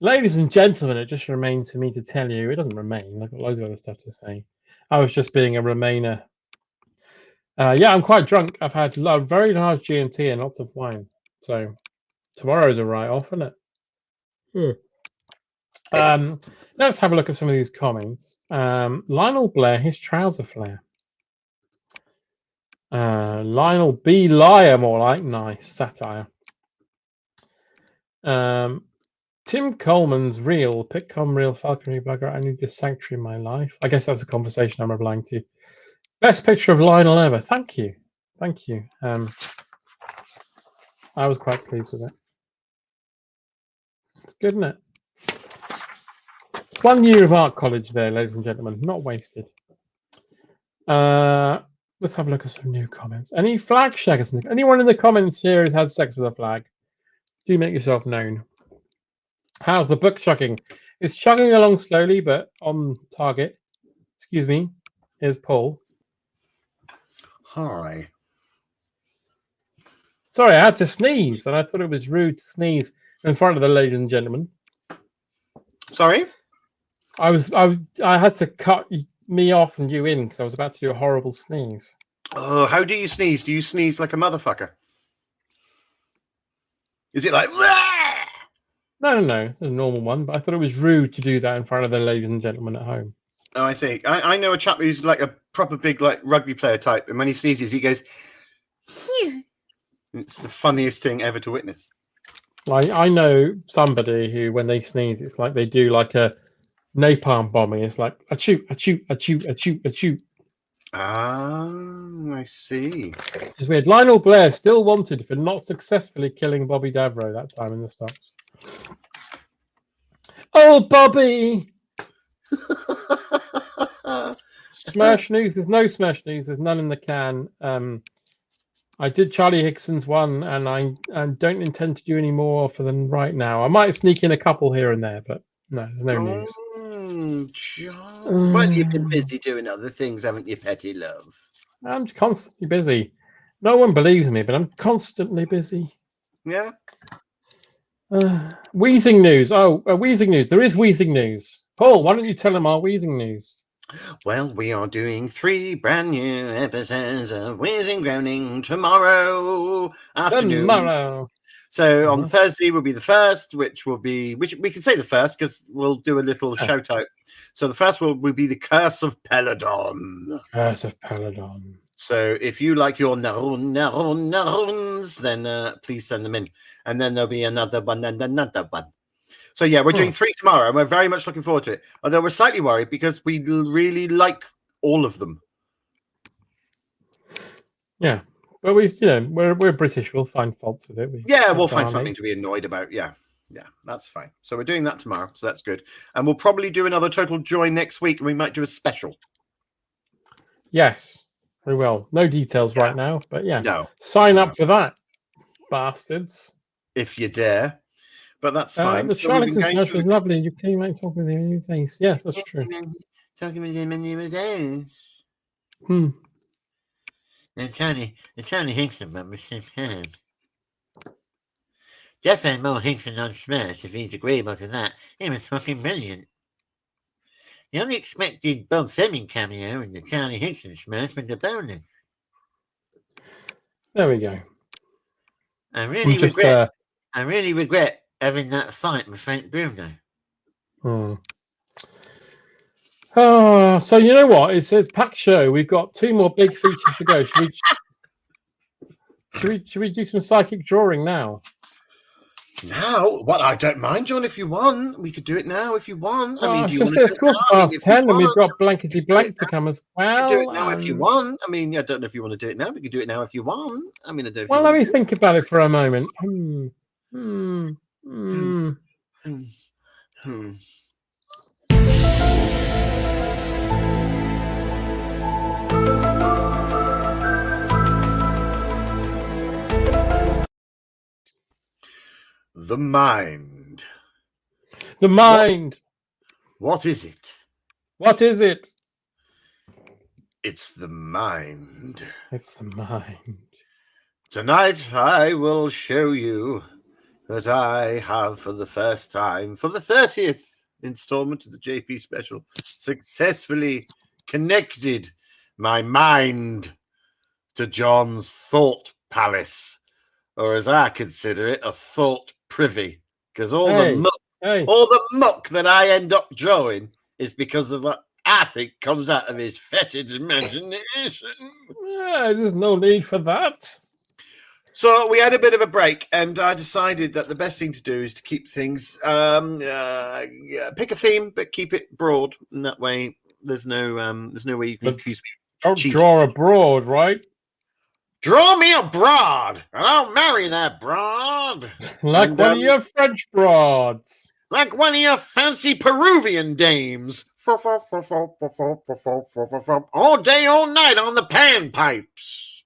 Ladies and gentlemen, it just remains for me to tell you, it doesn't remain. I've got loads of other stuff to say. I was just being a Remainer. Yeah, I'm quite drunk. I've had a very large G&T and lots of wine. So tomorrow's a write-off, isn't it? Let's have a look at some of these comments. Lionel Blair, his trouser flare. Lionel B. Liar, more like. Nice satire. Tim Coleman's real, Pitcom real falconry bugger. I need this sanctuary in my life. I guess that's a conversation I'm replying to. Best picture of Lionel ever. Thank you. Thank you. I was quite pleased with it. It's good, isn't it? 1 year of art college there, ladies and gentlemen. Not wasted. Let's have a look at some new comments. Any flag shaggers? Anyone in the comments here has had sex with a flag? Do make yourself known. How's the book chugging? It's chugging along slowly, but on target. Excuse me. Here's Paul. Hi. Sorry, I had to sneeze, and I thought it was rude to sneeze in front of the ladies and gentlemen. Sorry? I had to cut me off and you in because I was about to do a horrible sneeze. Oh, how do you sneeze? Do you sneeze like a motherfucker? Is it like... No. It's a normal one, but I thought it was rude to do that in front of the ladies and gentlemen at home. Oh, I see. I know a chap who's like a proper big like rugby player type, and when he sneezes, he goes... It's the funniest thing ever to witness. I know somebody who, when they sneeze, it's like they do like a napalm bombing. It's like achoo, achoo, achoo, achoo, achoo. Ah, I see. It's weird. Lionel Blair still wanted for not successfully killing Bobby Davro that time in the stocks. Oh, Bobby! Smash news. There's no smash news. There's none in the can. I did Charlie Hickson's one, and I don't intend to do any more for them right now. I might sneak in a couple here and there, but no, there's no news. John. Well, you've been busy doing other things, haven't you, petty love? I'm constantly busy. No one believes me, but I'm constantly busy. Yeah. Wheezing news. Oh, wheezing news. There is wheezing news. Paul, why don't you tell them our wheezing news? Well, we are doing 3 brand new episodes of Wheezing Groaning tomorrow afternoon. Tomorrow. So on Thursday will be the first, which we can say the first because we'll do a little shout out. So the first will be the Curse of Peladon. Curse of Peladon. So if you like your narons, then please send them in. And then there'll be another one and another one. So yeah, we're doing 3 tomorrow, and we're very much looking forward to it. Although we're slightly worried because we really like all of them. Yeah, but we're British. We'll find faults with it. We'll find something to be annoyed about. Yeah, that's fine. So we're doing that tomorrow, so that's good. And we'll probably do another Total Joy next week, and we might do a special. Yes, we will. No details right now, but yeah, No, sign up for that, bastards. if you dare. But that's fine. The So we've been Charlington going commercial through is lovely. You came out talking with him. Things. Yes, that's true. talking with him many days. Hmm. And Charlie Hinkson at the same time. Jeff had more Hinkson on Smash, if he's agreeable to that. He was fucking brilliant. The unexpected Bob Fleming cameo in the Charlie Hinkson Smash was a bonus. There we go. I really regret having that fight with Frank Bruno. Oh, so you know what? It's a packed show. We've got 2 more big features to go. Should we do some psychic drawing now? Now? Well, I don't mind, John, if you want. We could do it now if you want. Well, I mean, it's do you just want it's quarter past 10 and we've got Blankety Blank to come as well. We could do it now if you want. I mean, I don't know if you want to do it now. We could do it now if you want. I mean, I don't know. Well, let me think about it for a moment. The mind. The mind. What is it? What is it? It's the mind. It's the mind. Tonight I will show you that I have, for the first time, for the 30th installment of the JP special, successfully connected my mind to John's thought palace, or as I consider it, a thought privy, because all the muck that I end up drawing is because of what I think comes out of his fetid imagination. Yeah, there's no need for that. So we had a bit of a break, and I decided that the best thing to do is to keep things, pick a theme, but keep it broad, and that way there's no way you can accuse me. Don't draw abroad, right? Draw me abroad, and I'll marry that broad. Like one of your French broads. Like one of your fancy Peruvian dames. All day, all night on the panpipes.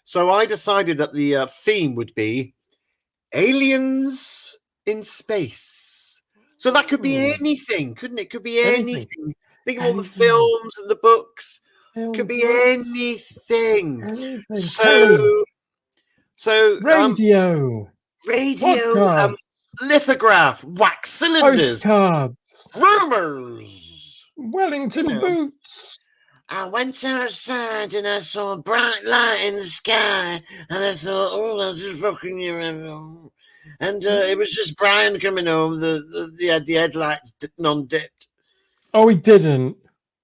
So I decided that the theme would be aliens in space. So that could be anything, couldn't it? Could be anything. Think of all the films and the books. Could be anything. So radio, lithograph, wax cylinders, postcards, rumors, Wellington boots. I went outside and I saw a bright light in the sky, and I thought, oh, that's just fucking UFO. And it was just Brian coming home. He had the headlights non-dipped. Oh, he didn't.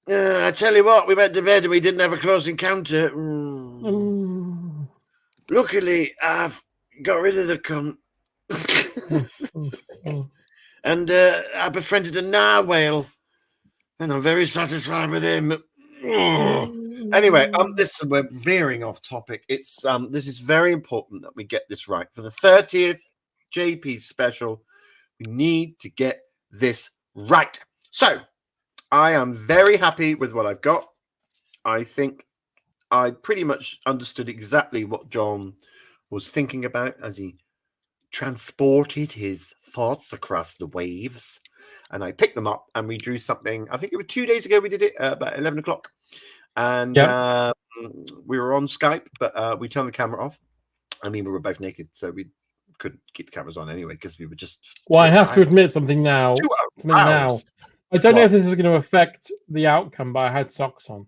I tell you what, we went to bed and we didn't have a close encounter. Luckily, I've got rid of the cunt. And I befriended a narwhal, and I'm very satisfied with him. Anyway, we're veering off topic. This is very important that we get this right for the 30th JP special. We need to get this right. So I am very happy with what I've got. I think I pretty much understood exactly what John was thinking about as he transported his thoughts across the waves. And I picked them up and we drew something. I think it was 2 days ago we did it, about 11 o'clock. And we were on Skype, but we turned the camera off. I mean, we were both naked, so we couldn't keep the cameras on anyway because we were just... Well, I have to admit something now. I don't know if this is going to affect the outcome, but I had socks on.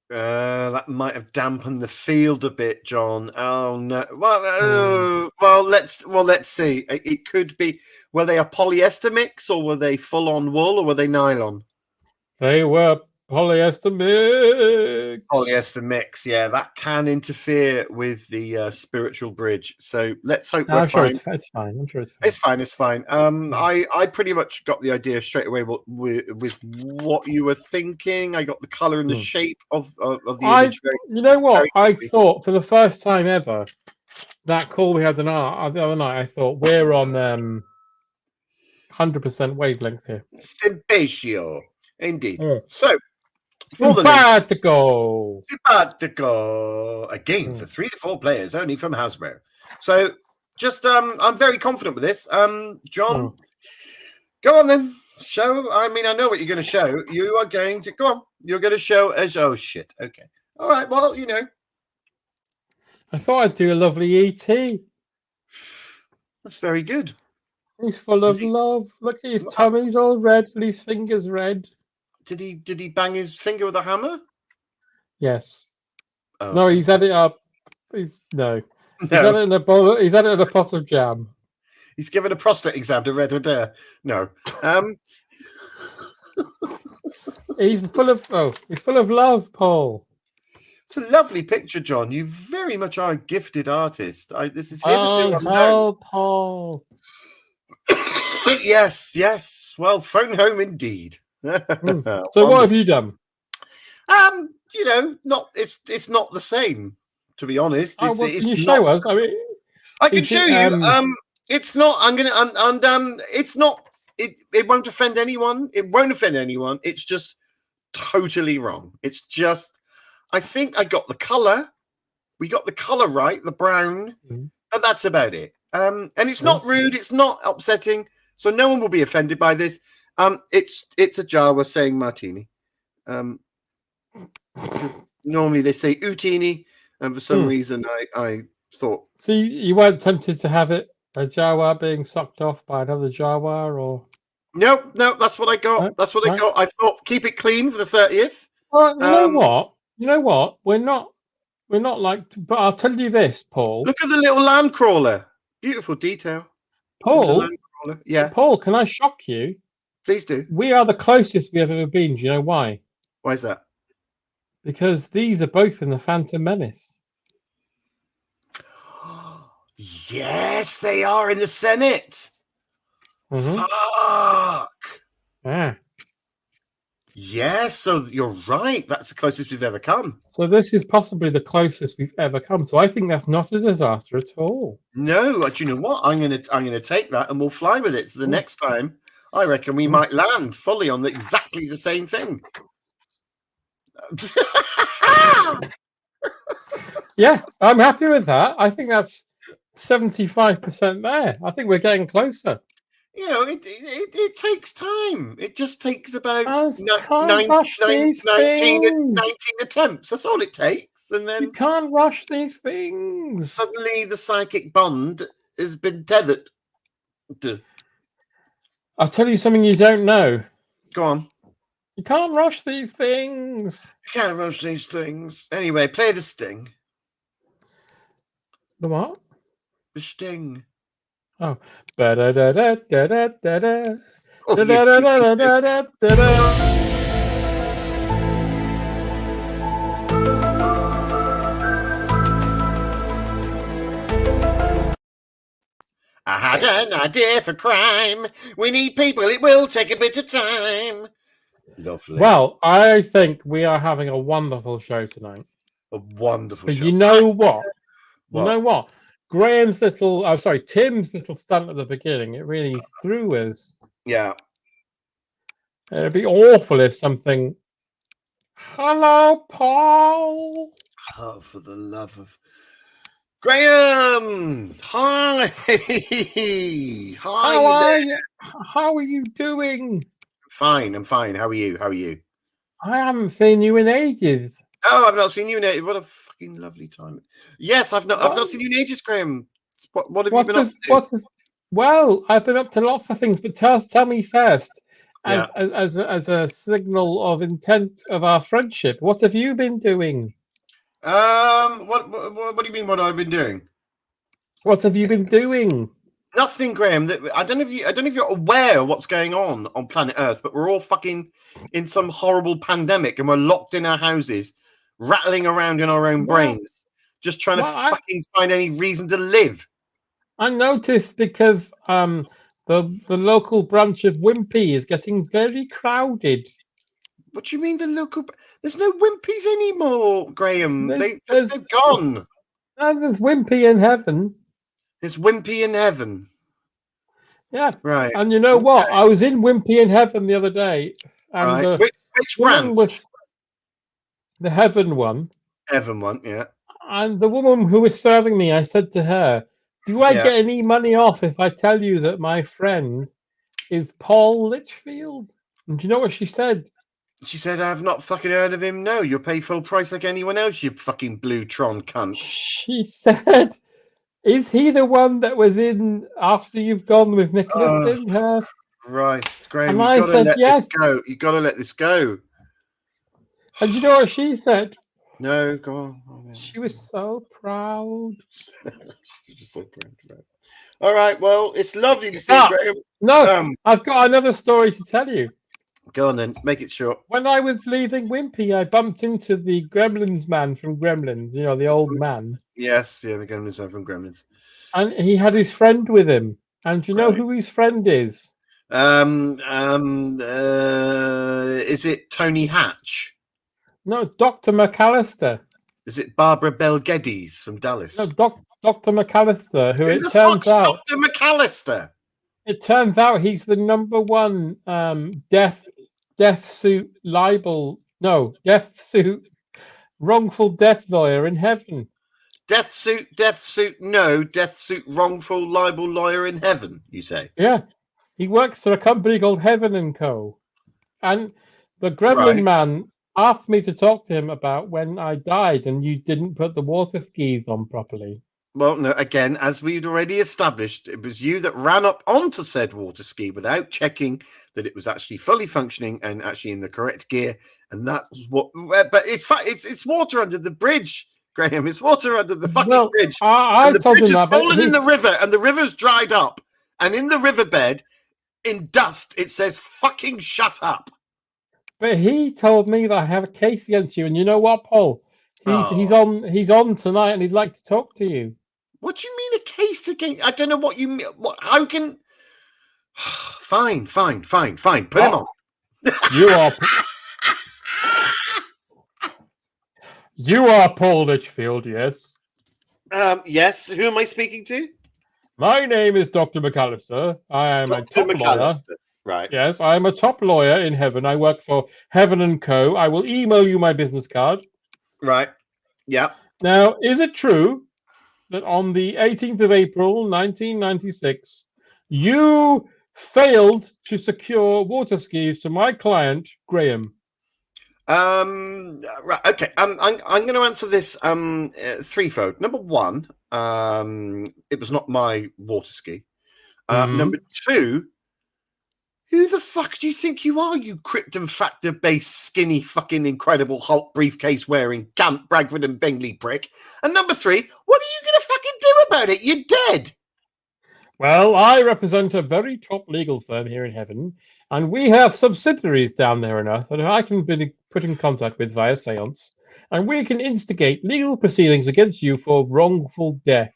That might have dampened the field a bit, John. Oh no! Well, let's see. It could be. Were they a polyester mix, or were they full-on wool, or were they nylon? They were Polyester mix. Polyester mix, yeah, that can interfere with the spiritual bridge. So let's hope we're I'm sure fine. it's fine. I'm sure it's fine. It's fine. It's fine. I pretty much got the idea straight away with what you were thinking. I got the color and the shape of the image. You know what? I quickly. thought for the first time ever, that call we had the other night, I thought we're on 100% wavelength here. Simpatio, indeed. Mm. So for the Simpatico. Simpatico again for 3 to 4 players, only from Hasbro. So just I'm very confident with this. John, go on then. Show. I mean, I know what you're going to show. You are going to go on. You're going to show as oh shit. Okay. All right. Well, you know. I thought I'd do a lovely ET. That's very good. He's full of love. Look at his tummy's all red and his fingers red. Did he bang his finger with a hammer? Yes. Oh. No, he's had it up. He's had it in a bowl. He's had it in a pot of jam. He's given a prostate exam to Red Adair. No. He's full of love, Paul. It's a lovely picture, John. You very much are a gifted artist. This is hitherto unknown. Paul. Yes. Well, phone home indeed. So what have you done? You know, it's not the same, to be honest. Can you show us? I mean, I can show you. It's not. I'm gonna. It's not. It won't offend anyone. It won't offend anyone. It's just totally wrong. It's just. I think I got the color. We got the color right, the brown, but that's about it. And it's not rude. It's not upsetting. So no one will be offended by this. It's a Jawa saying martini. Normally they say utini, and for some reason I thought. So you weren't tempted to have it a Jawa being sucked off by another Jawa, or? No, that's what I got. That's what I got. I thought keep it clean for the 30th. Well, you know what? We're not like. But I'll tell you this, Paul. Look at the little land crawler. Beautiful detail. Paul. Yeah. Paul, can I shock you? Please do. We are the closest we have ever been. Do you know why? Why is that? Because these are both in the Phantom Menace. Yes, they are in the Senate. Fuck. Yeah. Yes, so you're right. That's the closest we've ever come. So this is possibly the closest we've ever come. So I think that's not a disaster at all. No, do you know what? I'm gonna take that and we'll fly with it. So the next time, I reckon we might land fully on exactly the same thing. Yeah, I'm happy with that. I think that's 75% there. I think we're getting closer. You know, it takes time. It just takes about 19 attempts. That's all it takes. And then you can't rush these things. Suddenly the psychic bond has been tethered. I'll tell you something you don't know. Go on. You can't rush these things. You can't rush these things. Anyway, play the sting. The what? The sting. Oh. I had an idea for crime. We need people. It will take a bit of time. Lovely. Well, I think we are having a wonderful show tonight. A wonderful show. You know what? You know what? Tim's little stunt at the beginning, it really threw us. Yeah. It'd be awful if something. Hello, Paul. Oh, for the love of Graham! Hi! Hi! How are you doing? Fine, I'm fine. How are you? How are you? I haven't seen you in ages. Oh, I've not seen you in ages. What a fucking lovely time. Yes, I've not seen you in ages, Graham. What have you been up to? Well, I've been up to lots of things, but tell me first, as a signal of intent of our friendship, what have you been doing? What do you mean? What I've been doing? What have you been doing? Nothing, Graham. I don't know if you're aware of what's going on planet Earth, but we're all fucking in some horrible pandemic, and we're locked in our houses, rattling around in our own brains, just trying to fucking find any reason to live. I noticed because the local branch of Wimpy is getting very crowded. What do you mean the local? There's no Wimpies anymore, Graham. They've gone. And there's Wimpy in heaven. There's Wimpy in heaven. Yeah. Right. And you know what? I was in Wimpy in heaven the other day. And right. Which branch? Was the heaven one. Heaven one, yeah. And the woman who was serving me, I said to her, do I get any money off if I tell you that my friend is Paul Litchfield? And do you know what she said? She said, I've not fucking heard of him. No, you'll pay full price like anyone else, you fucking blue Tron cunt. She said, is he the one that was in After You've Gone with Nicholas Dinghurst? Right, Graham, and you've got to let this go. You've got to let this go. And you know what she said? No, go on. She was so proud. She's so proud. All right, well, it's lovely to see you, Graham. No, I've got another story to tell you. Go on then, make it short. When I was leaving Wimpy, I bumped into the Gremlins man from Gremlins, you know, the old man. Yes, the Gremlins man from Gremlins. And he had his friend with him. And do you know who his friend is? Is it Tony Hatch? No, Dr. McAllister. Is it Barbara Bel Geddes from Dallas? No, Dr. McAllister, who it turns out Dr. McAllister. It turns out he's the number one death suit wrongful death lawyer in heaven. Death suit, wrongful libel lawyer in heaven, you say? Yeah. He works for a company called Heaven & Co. And the Gremlin man asked me to talk to him about when I died and you didn't put the water skis on properly. Well, no, again, as we'd already established, it was you that ran up onto said water ski without checking that it was actually fully functioning and actually in the correct gear. And that's what, but it's water under the bridge, Graham. It's water under the fucking bridge. I told him that. Fallen in the river and the river's dried up. And in the riverbed, in dust, it says fucking shut up. But he told me that I have a case against you. And you know what, Paul? He's on tonight and he'd like to talk to you. What do you mean a case against? I don't know what you mean. How can? Fine. Put him on. You are Paul Litchfield, yes. Yes. Who am I speaking to? My name is Dr. McAllister. I am a top lawyer. Right. Yes, I am a top lawyer in heaven. I work for Heaven & Co. I will email you my business card. Right. Yeah. Now, is it true that on the 18th of April, 1996, you failed to secure water skis to my client, Graham? Right. Okay. I'm going to answer this threefold. Number one, it was not my water ski. Number two, who the fuck do you think you are, you Krypton Factor-based, skinny, fucking incredible Hulk briefcase wearing Camp Bradford and Bingley prick? And number three, what are you going to fucking do about it? You're dead. Well, I represent a very top legal firm here in heaven, and we have subsidiaries down there on Earth that I can be put in contact with via seance, and we can instigate legal proceedings against you for wrongful death.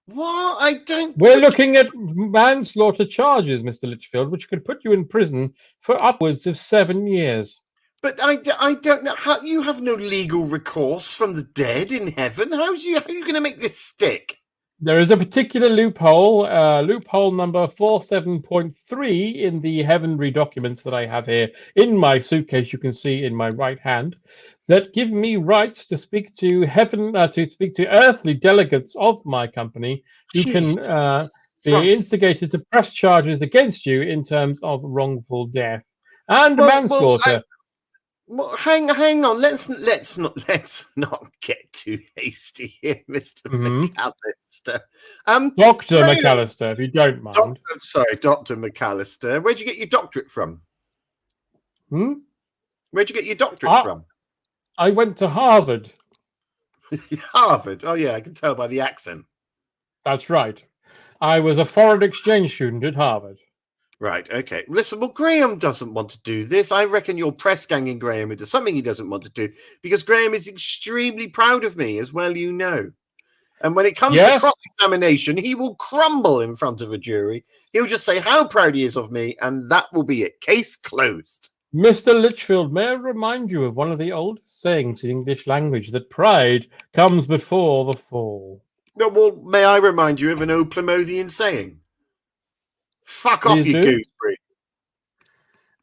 What? I don't... We're looking at manslaughter charges, Mr. Litchfield, which could put you in prison for upwards of 7 years. But I don't know how you have no legal recourse from the dead in heaven. How are you going to make this stick? There is a particular loophole, loophole number 47.3 in the heavenly documents that I have here in my suitcase. You can see in my right hand that give me rights to speak to earthly delegates of my company who can be instigated to press charges against you in terms of wrongful death and manslaughter. Well, hang on. Let's not get too hasty here, Mr. McAllister. Dr. McAllister, if you don't mind. Dr. McAllister. Where'd you get your doctorate from? Where'd you get your doctorate from? I went to Harvard. Harvard? Oh, yeah, I can tell by the accent. That's right. I was a foreign exchange student at Harvard. Right, okay. Listen, well, Graham doesn't want to do this. I reckon you're press ganging Graham into something he doesn't want to do because Graham is extremely proud of me, as well you know. And when it comes to cross-examination, he will crumble in front of a jury. He'll just say how proud he is of me, and that will be it. Case closed. Mr. Litchfield, may I remind you of one of the oldest sayings in the English language, that pride comes before the fall. No, well, may I remind you of an old Plymothian saying? Fuck off, you gooseberry.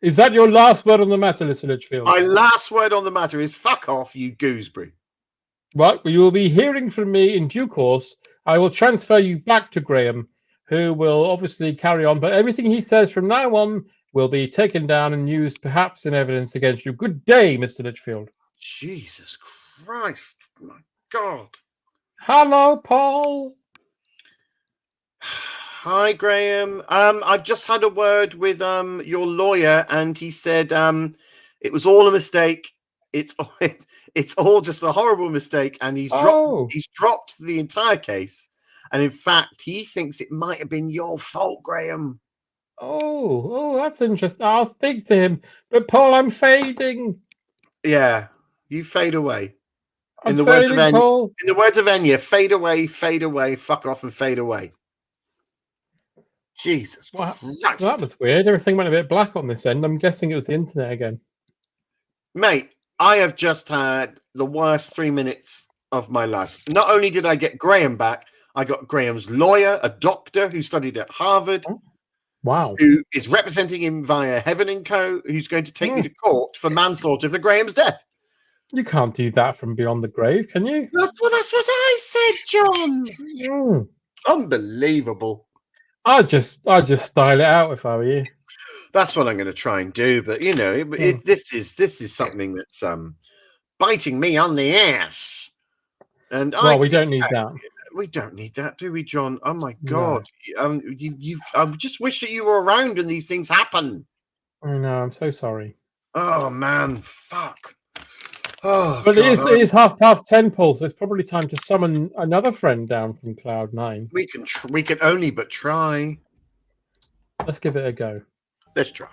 Is that your last word on the matter, Mr. Litchfield? My last word on the matter is fuck off, you gooseberry. Right, well, you will be hearing from me in due course. I will transfer you back to Graham, who will obviously carry on, but everything he says from now on will be taken down and used perhaps in evidence against you. Good day, Mr. Litchfield. Jesus Christ, my God. Hello, Paul. Hi, Graham. I've just had a word with your lawyer, and he said it was all a mistake. It's all just a horrible mistake, and he's dropped the entire case. And in fact, he thinks it might have been your fault, Graham. Oh, that's interesting. I'll speak to him. But Paul, I'm fading. Yeah, you fade away. In the words of Enya, fade away, fuck off, and fade away. Jesus Christ. That was weird. Everything went a bit black on this end. I'm guessing it was the internet again. Mate, I have just had the worst 3 minutes of my life. Not only did I get Graham back, I got Graham's lawyer, a doctor who studied at Harvard. Wow. Who is representing him via Heaven & Co., who's going to take me to court for manslaughter for Graham's death. You can't do that from beyond the grave, can you? That's what I said, John. Unbelievable. I'd just style it out if I were you. That's what I'm going to try and do, but you know, this is something that's biting me on the ass. And we don't need that. We don't need that, do we, John? Oh my God! No. I just wish that you were around when these things happen. I know. I'm so sorry. Oh man, fuck. Oh, but God, it is 10:30, Paul, so it's probably time to summon another friend down from Cloud 9. We can only but try. Let's give it a go. Let's try.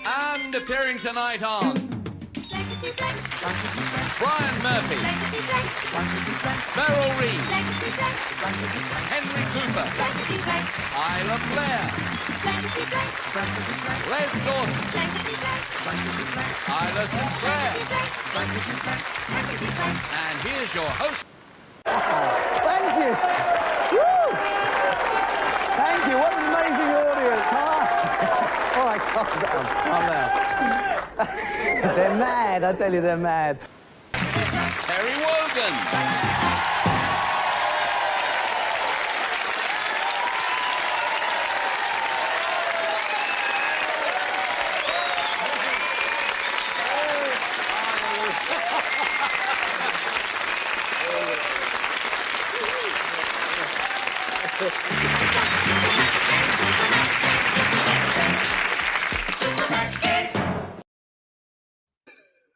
And appearing tonight on Brian Murphy, Beryl Reid, Henry Cooper, Isla Blair, Les Dawson, Isla Sinclair, and here's your host. Thank you. Woo! Thank you. What an amazing audience. All right, calm down. They're mad. I tell you, they're mad. Terry Wogan.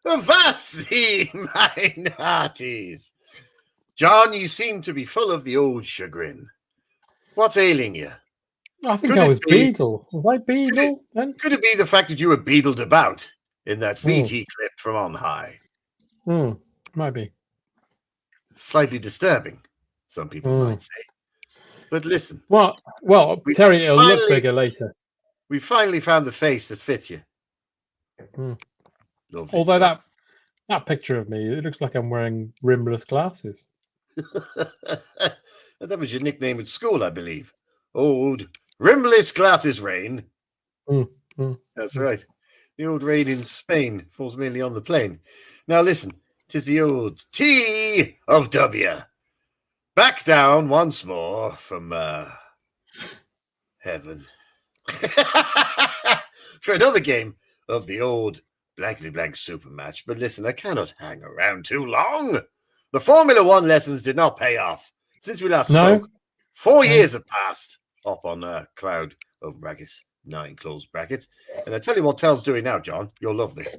Avast thee, mine hearties. John, you seem to be full of the old chagrin. What's ailing you? I think I was Beadle. Was I Beadle then? Could it be the fact that you were beadled about in that VT clip from on high? Might be. Slightly disturbing, some people might say. But listen. Well, Terry, it'll look bigger later. We finally found the face that fits you. Although that picture of me, it looks like I'm wearing rimless glasses. That was your nickname at school, I believe. Old rimless glasses rain. That's right. The old rain in Spain falls mainly on the plain. Now listen, 'tis the old T of W. Back down once more from heaven. For another game of the old blankety blank super match. But listen, I cannot hang around too long. The Formula One lessons did not pay off. Since we last spoke, 4 years have passed up on Cloud, open brackets, 9 close brackets. And I tell you what Tel's doing now, John. You'll love this.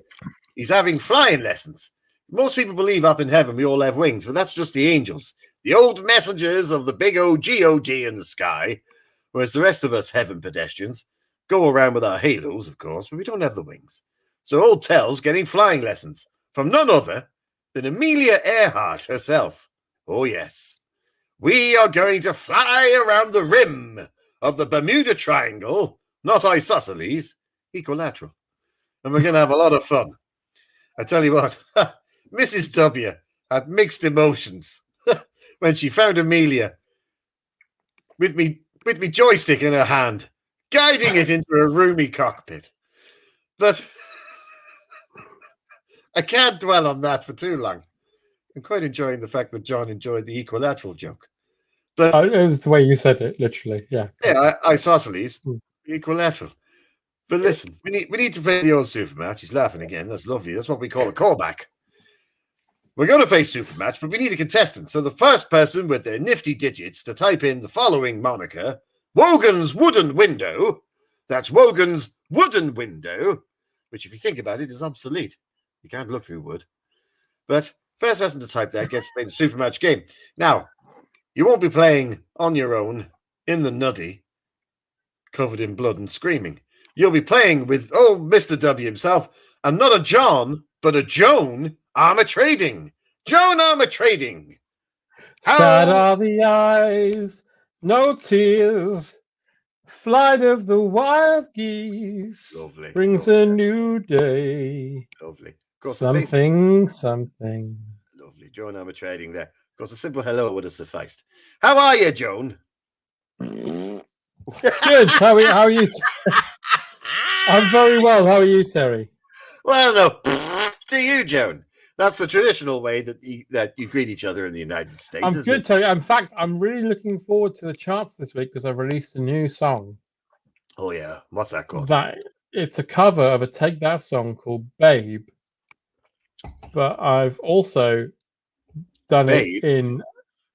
He's having flying lessons. Most people believe up in heaven we all have wings, but that's just the angels. the old messengers of the big O-G-O-D in the sky, whereas the rest of us heaven pedestrians go around with our halos, of course, but we don't have the wings. So old Tell's getting flying lessons from none other than Amelia Earhart herself. Oh, yes. We are going to fly around the rim of the Bermuda Triangle, not isosceles, equilateral. And we're going to have a lot of fun. I tell you what, Mrs. W had mixed emotions when she found Amelia with me joystick in her hand, guiding it into a roomy cockpit. But I can't dwell on that for too long. I'm quite enjoying the fact that John enjoyed the equilateral joke. But It was the way you said it, literally. Yeah. Yeah, isosceles, equilateral. But listen, we need to play the old super match. He's laughing again. That's lovely. That's what we call a callback. We're going to play super match, but we need a contestant. So the first person with their nifty digits to type in the following moniker, Wogan's Wooden Window. That's Wogan's Wooden Window, which if you think about it is obsolete. You can't look through wood. But first person to type that gets to play the super match game. Now, you won't be playing on your own in the nuddy, covered in blood and screaming. You'll be playing with, Mr. W himself, and not a John, but a Joan Armour Trading. Joan Armour Trading. Sad are the eyes, no tears. Flight of the wild geese Lovely, brings lovely. a new day. Lovely. Of course, Something. Lovely. Joan Armour Trading there. Of course, a simple hello would have sufficed. How are you, Joan? Good. How are you? I'm very well. How are you, Terry? Well, no, to you, Joan. That's the traditional way that you greet each other in the United States. I'm isn't good, it? Terry. In fact, I'm really looking forward to the charts this week because I've released a new song. Oh, yeah. What's that called? It's a cover of a Take That song called Babe. But I've also done Babe? it in...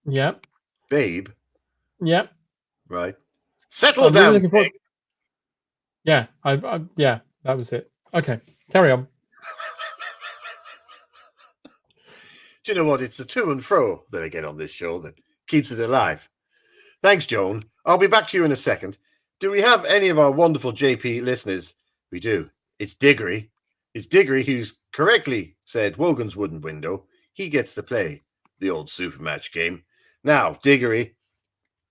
Yep. Babe? Yep. Right. Settle I'm down, really looking forward... Babe. Yeah, yeah, that was it. Okay, carry on. Do you know what? It's the to and fro that I get on this show that keeps it alive. Thanks, Joan. I'll be back to you in a second. Do we have any of our wonderful JP listeners? We do. It's Diggory. It's Diggory who's correctly said Wogan's Wooden Window. He gets to play the old super match game. Now, Diggory,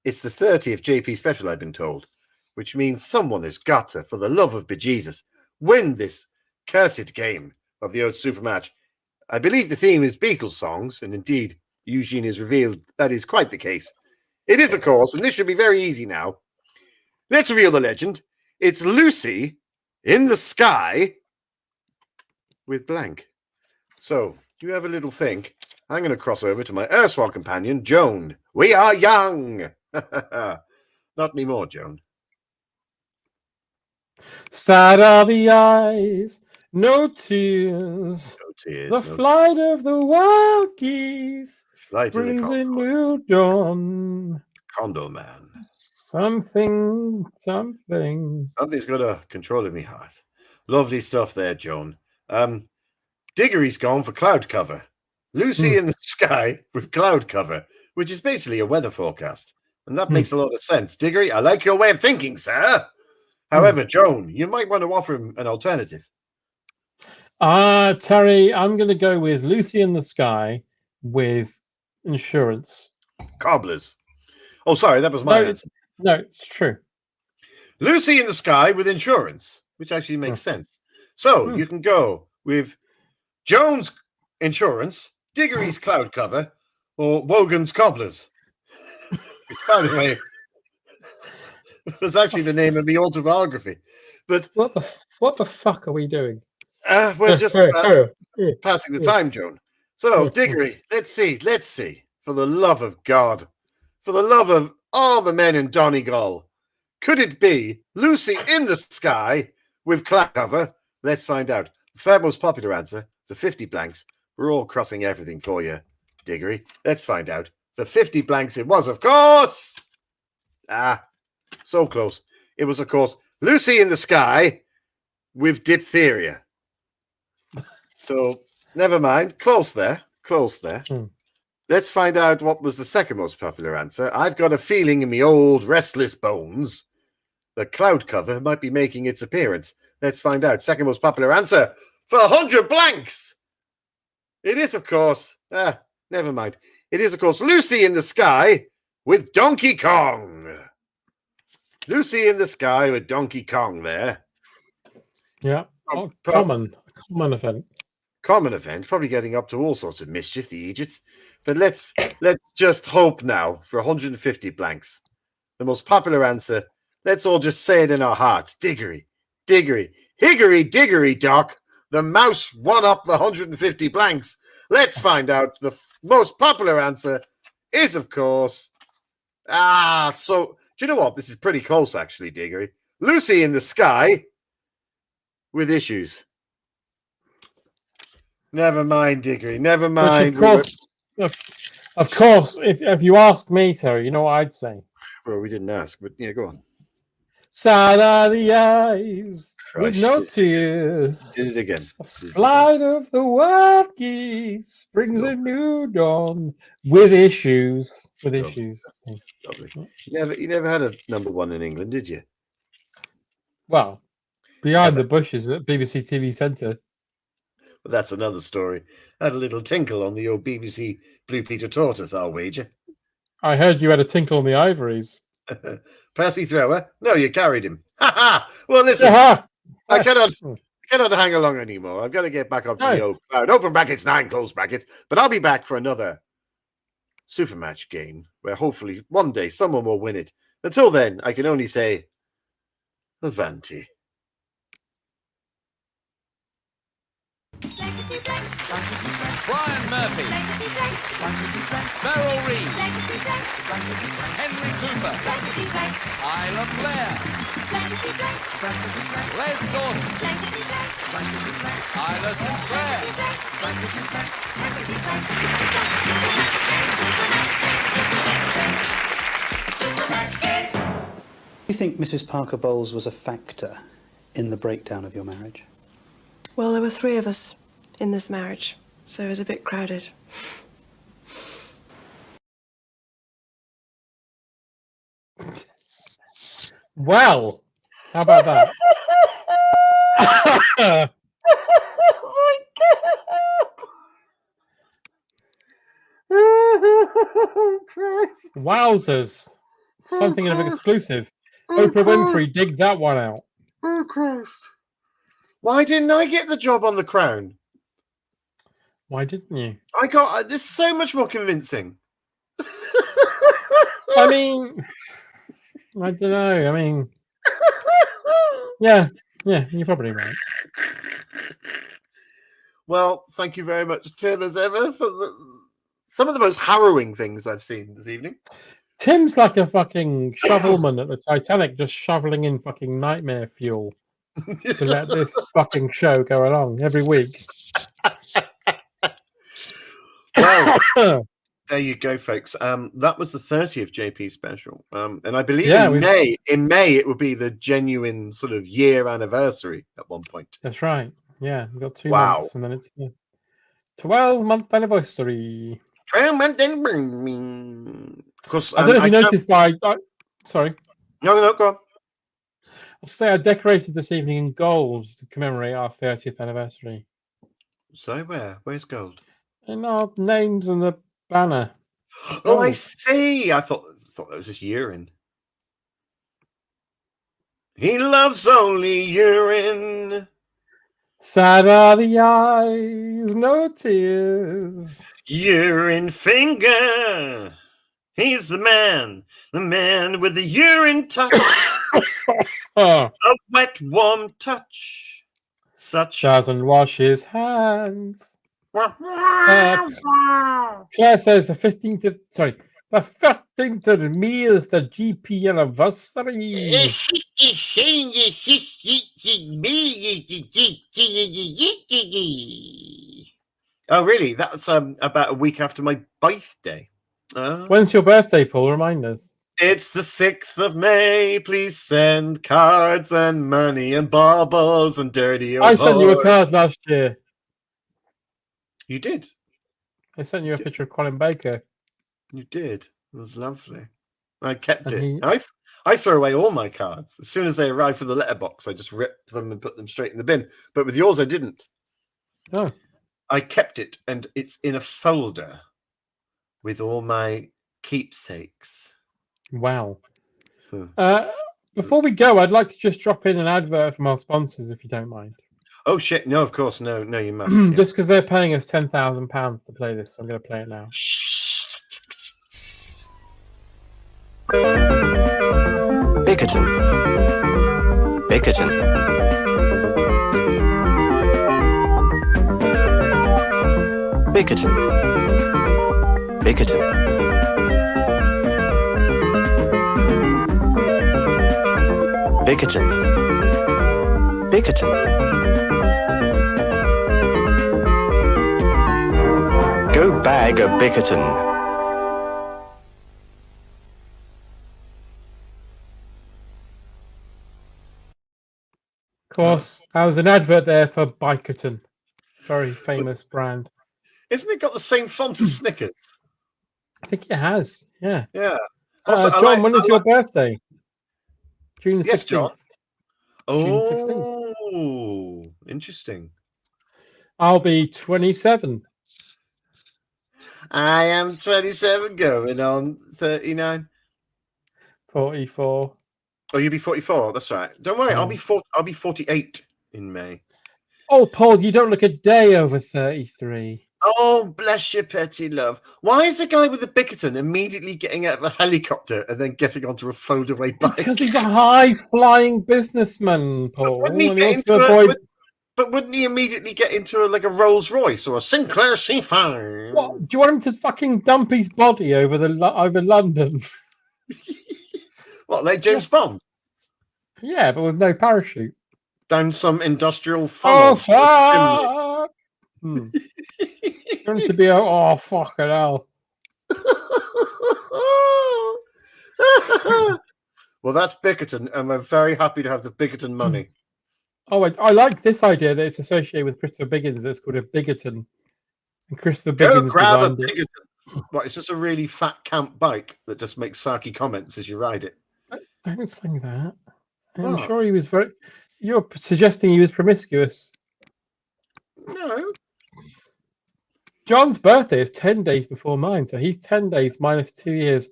it's the 30th JP special, I've been told, which means someone has got to, for the love of bejesus, win this cursed game of the old super match. I believe the theme is Beatles songs, and indeed, Eugene has revealed that is quite the case. It is, of course, and this should be very easy now. Let's reveal the legend. It's Lucy in the Sky with blank. So, you have a little think. I'm going to cross over to my erstwhile companion, Joan. We are young. Not anymore, Joan. Sad are the eyes, no tears. No tears. The flight of the wild geese Flight of the brings a Concorde. new dawn. Condo man. Something. Something's got a control of me heart. Lovely stuff there, Joan. Diggory's gone for cloud cover. Lucy in the Sky with cloud cover, which is basically a weather forecast. And that makes a lot of sense. Diggory, I like your way of thinking, sir. However, Joan, you might want to offer him an alternative. Terry, I'm going to go with Lucy in the Sky with insurance. Cobblers. Oh, sorry, that was my answer. No, it's true. Lucy in the Sky with insurance, which actually makes sense. So you can go with Joan's insurance, Diggory's cloud cover, or Wogan's Cobblers. Which, by the way, was actually the name of the autobiography. But what the fuck are we doing? We're just passing the time, Joan. So, Diggory, let's see. For the love of God, for the love of all the men in Donegal, could it be Lucy in the Sky with cloud cover? Let's find out. The third most popular answer, the 50 blanks. We're all crossing everything for you, Diggory. Let's find out. For 50 blanks, it was, of course. So close. It was, of course, Lucy in the Sky with diphtheria. So, never mind. Close there. Let's find out what was the second most popular answer. I've got a feeling in my old restless bones that cloud cover might be making its appearance. Let's find out. Second most popular answer for 100 blanks. It is, of course, never mind. It is, of course, Lucy in the Sky with Donkey Kong. Lucy in the Sky with Donkey Kong there. Yeah. Common event. Common event, probably getting up to all sorts of mischief, the Egypts. But let's just hope now for 150 blanks. The most popular answer, let's all just say it in our hearts. Diggory, diggory, higgory, diggory, Doc. The mouse won up the 150 blanks. Let's find out. The most popular answer is, of course, so do you know what? This is pretty close, actually, Diggory. Lucy in the Sky with issues. Never mind, Diggory. Never mind. Of course, if you ask me, Terry, you know what I'd say. Well, we didn't ask, but yeah, go on. Sad are the eyes with Christ, no tears. Did it again. Flight of the wild geese brings a new dawn with issues. With issues. Lovely. You never had a number one in England, did you? Well, behind the bushes at BBC TV Centre. But that's another story. Had a little tinkle on the old BBC Blue Peter Tortoise, I'll wager. I heard you had a tinkle on the ivories. Percy Thrower? No, you carried him. Ha ha! Well, listen, I cannot hang along anymore. I've got to get back up to the old cloud. Open brackets, 9, close brackets. But I'll be back for another super match game where hopefully one day someone will win it. Until then, I can only say, Avanti. Brian Murphy, Beryl Reid, Henry Cooper, Isla Blair, Les Dawson, Isla Sinclair, Do you think Mrs. Parker Bowles was a factor in the breakdown of your marriage? Well, there were 3 of us in this marriage, so it was a bit crowded. Well, how about that? Oh my God! Oh, Christ! Wowzers! Something of an exclusive. Oprah Winfrey digged that one out. Oh, Christ! Why didn't I get the job on The Crown? Why didn't you? I got this so much more convincing. I mean, I don't know. I mean, yeah, you're probably right. Well, thank you very much, Tim, as ever, for some of the most harrowing things I've seen this evening. Tim's like a fucking shovelman at the Titanic, just shoveling in fucking nightmare fuel to let this fucking show go along every week. Well, there you go, folks. That was the 30th JP special, and I believe in May it will be the genuine sort of year anniversary at one point. That's right. Yeah, we've got 2 months, and then it's the 12-month anniversary. 12-month anniversary. Because I don't know if you noticed, sorry. No, go on. I'll say I decorated this evening in gold to commemorate our 30th anniversary. So where's gold? In our names and the banner. Oh, I see. I thought that was just urine. He loves only urine. Sad are the eyes, no tears. Urine finger. He's the man with the urine touch. A wet, warm touch. Such doesn't wash his hands. Claire says the 15th of May is the GP anniversary. Oh, really? That's about a week after my birthday. When's your birthday, Paul? Remind us. It's the 6th of May. Please send cards and money and baubles and dirty. I sent you a card last year. You did? I sent you a picture of Colin Baker. You did. It was lovely. I kept And it. I throw away all my cards. As soon as they arrive from the letterbox, I just rip them and put them straight in the bin. But with yours, I didn't. Oh. I kept it, and it's in a folder with all my keepsakes. Wow. Before we go, I'd like to just drop in an advert from our sponsors, if you don't mind. Oh, shit. No, of course. No, you must. Just because they're paying us £10,000 to play this, so I'm going to play it now. Bickerton. Bickerton. Bickerton. Bickerton. Bickerton. Bickerton. Go bag a Bickerton. Of course, there was an advert there for Bickerton. Very famous brand. Isn't it got the same font as Snickers? I think it has, yeah. Yeah. Also, John, when is your birthday? June 16th. Yes, John. June 16th. Oh, interesting. I'll be 27. I am 27 going on 39. 44. Oh, you'll be 44. That's right. Don't worry. I'll be 48 in May. Oh, Paul, you don't look a day over 33. Oh, bless your petty love. Why is the guy with the Bickerton immediately getting out of a helicopter and then getting onto a fold-away bike? Because he's a high-flying businessman, Paul. But wouldn't he immediately get into a Rolls Royce or a Sinclair C5? What? Do you want him to fucking dump his body over London? What, like James Bond? Yeah, but with no parachute. Down some industrial funnel. Oh, fuck! Going to be fucking hell. Well, that's Bickerton, and we're very happy to have the Bickerton money. Oh, I like this idea that it's associated with Christopher Biggins. It's called a Biggerton. And Christopher Go Biggins grab a designed it. Bickerton. What, it's just a really fat camp bike that just makes sarky comments as you ride it. Don't say that. I'm What? sure he was very... You're suggesting he was promiscuous. No. John's birthday is 10 days before mine, so he's 10 days minus 2 years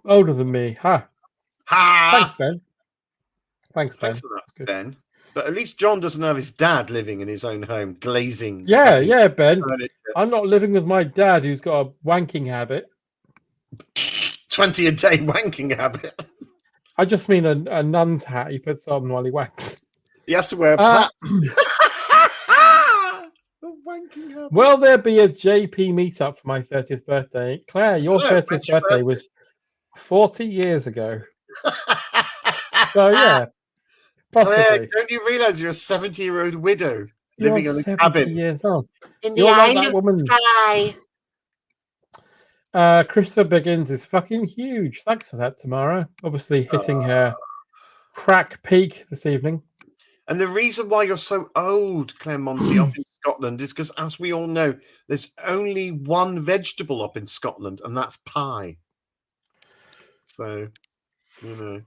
older than me. Ha! Thanks, Ben. Thanks, Ben. Thanks for that, Ben. But at least John doesn't have his dad living in his own home, glazing. Yeah, Ben. furniture. I'm not living with my dad, who's got a wanking habit. 20 a day wanking habit. I just mean a nun's hat he puts on while he wanks. He has to wear a pat. Wanking habit. Will there be a JP meetup for my 30th birthday? Claire, your 30th birthday was 40 years ago. So, yeah. Possibly. Claire, don't you realise you're a 70-year-old widow living in a cabin? Years old. In the island sky. Christopher Biggins is fucking huge. Thanks for that, Tamara. Obviously hitting her crack peak this evening. And the reason why you're so old, Claire Monty, up in Scotland is because, as we all know, there's only one vegetable up in Scotland, and that's pie. So, you know.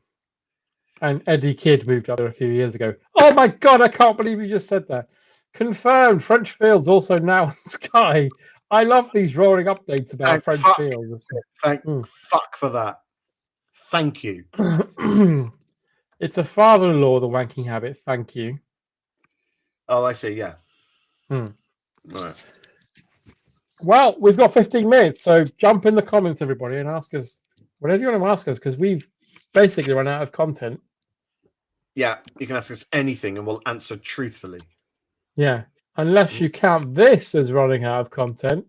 And Eddie Kidd moved up there a few years ago. Oh my God, I can't believe you just said that. Confirmed, French Fields also now on Sky. I love these roaring updates about French Fields. Thank fuck for that. Thank you. It's a father-in-law, the wanking habit. Thank you. Oh, I see. Yeah. All right. Well, we've got 15 minutes, so jump in the comments, everybody, and ask us whatever you want to ask us, because we've basically run out of content. Yeah, you can ask us anything, and we'll answer truthfully. Yeah, unless you count this as running out of content.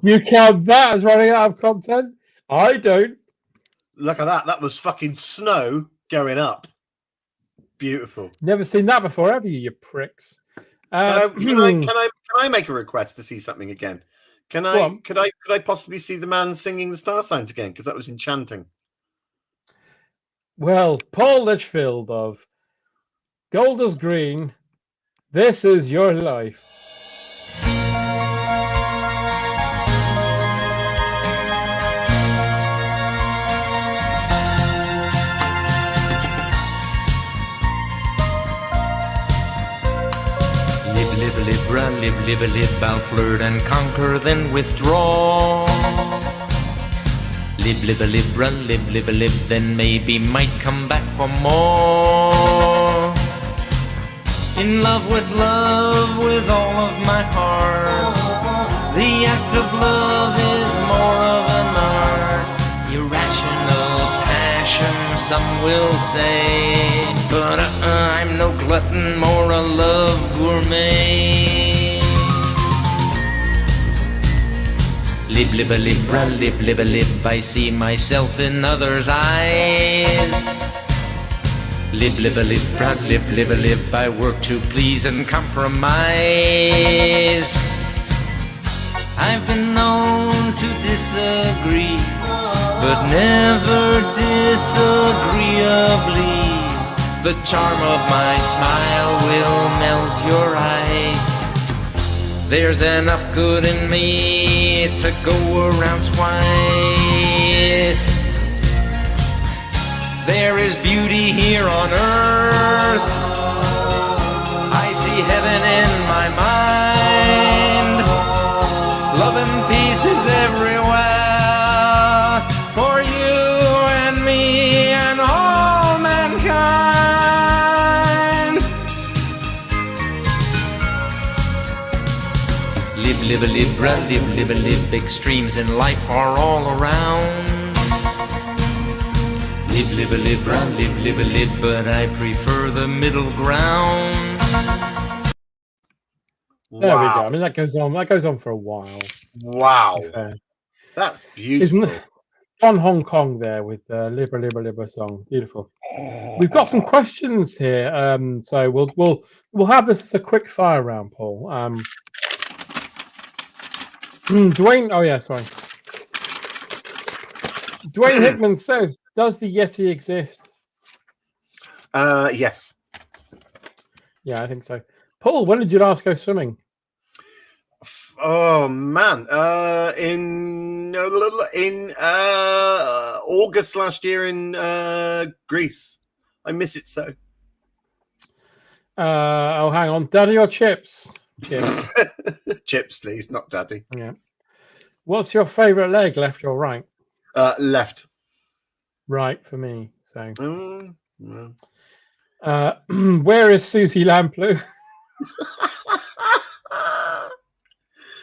You count that as running out of content? I don't. Look at that. That was fucking snow going up. Beautiful. Never seen that before, have you pricks? Can I make a request to see something again? Could I possibly see the man singing the star signs again? Because that was enchanting. Well, Paul Litchfield of Golders Green, this is your life. Live, I'll flirt and conquer, then withdraw. Live, then maybe might come back for more. In love with all of my heart. The act of love is more of an art. Irrational passion, some will say. But I'm no glutton, more a love gourmet. Live, I see myself in others' eyes. Live, I work to please and compromise. I've been known to disagree, but never disagreeably. The charm of my smile will melt your eyes. There's enough good in me to go around twice. There is beauty here on earth. I see heaven in my mind. Love and peace is everywhere for you and me and all mankind. Live, extremes in life are all around. Live, but I prefer the middle ground. There we go. I mean, that goes on for a while. Wow. That's beautiful. On Hong Kong there with Libra song. Beautiful. We've got some questions here. So we'll have this as a quick fire round, Paul. Dwayne, oh yeah, sorry. Dwayne Hickman says, does the Yeti exist? Yes. Yeah, I think so. Paul, when did you last go swimming? Oh man, in August last year in Greece. I miss it so. Oh, hang on. Daddy or chips? Chips. Chips, please, not daddy. Yeah. What's your favourite leg, left or right? Left. Right for me. So. No. Where is Susie Lamplugh?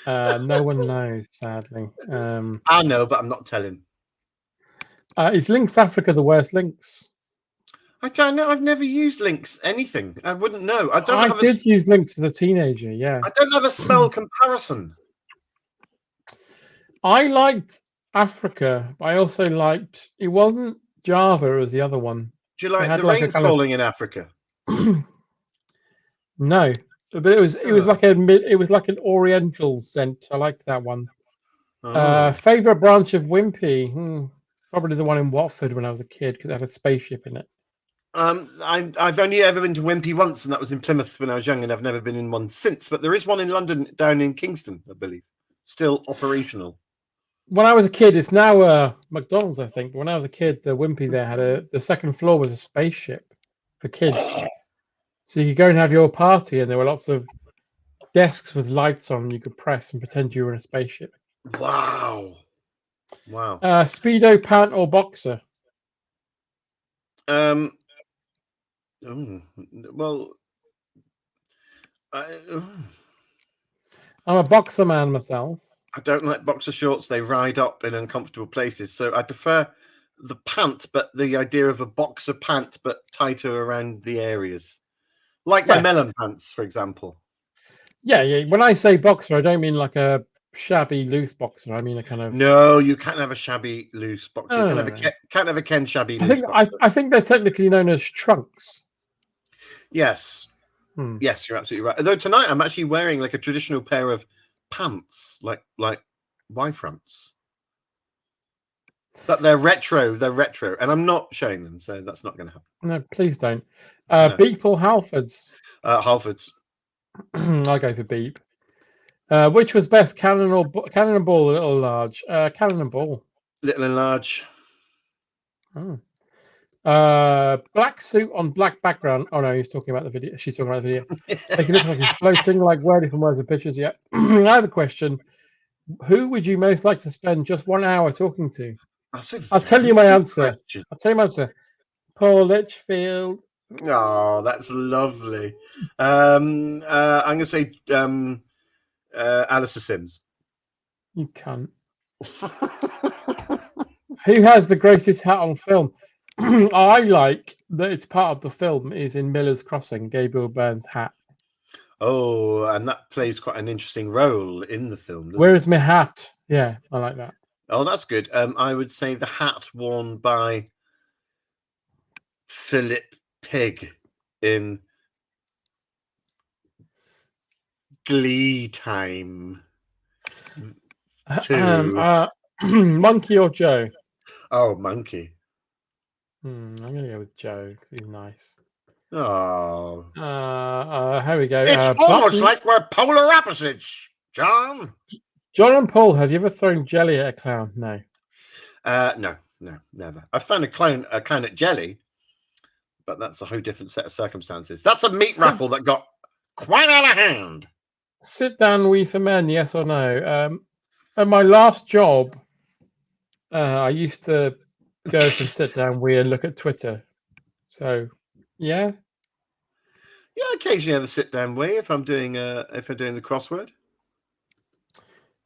No one knows, sadly. I know, but I'm not telling. Is Lynx Africa the worst Lynx? I don't know. I've never used Lynx anything. I wouldn't know. I did use Lynx as a teenager. Yeah. I don't have a smell comparison. I liked Africa, but I also liked. It wasn't Java. It was the other one. Do you like the rain's falling in Africa? No, but it was like an Oriental scent. I liked that one. Favorite branch of Wimpy? Probably the one in Watford when I was a kid because it had a spaceship in it. I've only ever been to Wimpy once, and that was in Plymouth when I was young, and I've never been in one since. But there is one in London, down in Kingston, I believe, still operational. When I was a kid, it's now McDonald's, I think. But when I was a kid, the Wimpy there had the second floor was a spaceship for kids. So you could go and have your party, and there were lots of desks with lights on. You could press and pretend you were in a spaceship. Wow. Speedo, pant, or boxer? I'm a boxer man myself. I don't like boxer shorts. They ride up in uncomfortable places. So I prefer the pant, but the idea of a boxer pant, but tighter around the areas. Like my melon pants, for example. Yeah. When I say boxer, I don't mean like a shabby loose boxer. I mean a kind of. No, you can't have a shabby loose boxer. You No, can no, have a no. can't have a Ken shabby I loose think boxer. I think they're technically known as trunks. Yes. Hmm. Yes, you're absolutely right. Although tonight I'm actually wearing like a traditional pair of pants, like Y fronts. But they're retro, and I'm not showing them, so that's not going to happen. No, please don't. No. Beep or Halfords? Halfords. I'll go for Beep. Which was best, Cannon and Ball, or Little Large? Cannon and Ball. Little and large. Oh. Black suit on black background. Oh no, he's talking about the video. She's talking about the video. Make it look like he's floating, like where different words and pictures. Yeah. I have a question. Who would you most like to spend just 1 hour talking to? I'll tell you my answer. I'll tell you my answer. Paul Litchfield. Oh, that's lovely. I'm going to say Alistair Sims. You can't. Who has the greatest hat on film? I like that it's part of the film is in Miller's Crossing, Gabriel Byrne's hat. Oh, and that plays quite an interesting role in the film. Where's my hat? Yeah, I like that. Oh, that's good. I would say the hat worn by Philip Pigg in Glee Time 2. Monkey or Joe? Oh, Monkey. I'm gonna go with Joe. He's nice. Oh. Here we go. It's almost like we're polar opposites, John. John and Paul, have you ever thrown jelly at a clown? No. No, never. I've thrown a clown at jelly, but that's a whole different set of circumstances. That's a meat raffle that got quite out of hand. Sit down, we for men, yes or no? At my last job, I used to go and sit down, we and look at Twitter. So, yeah. Yeah, occasionally have a sit down way if I'm doing the crossword.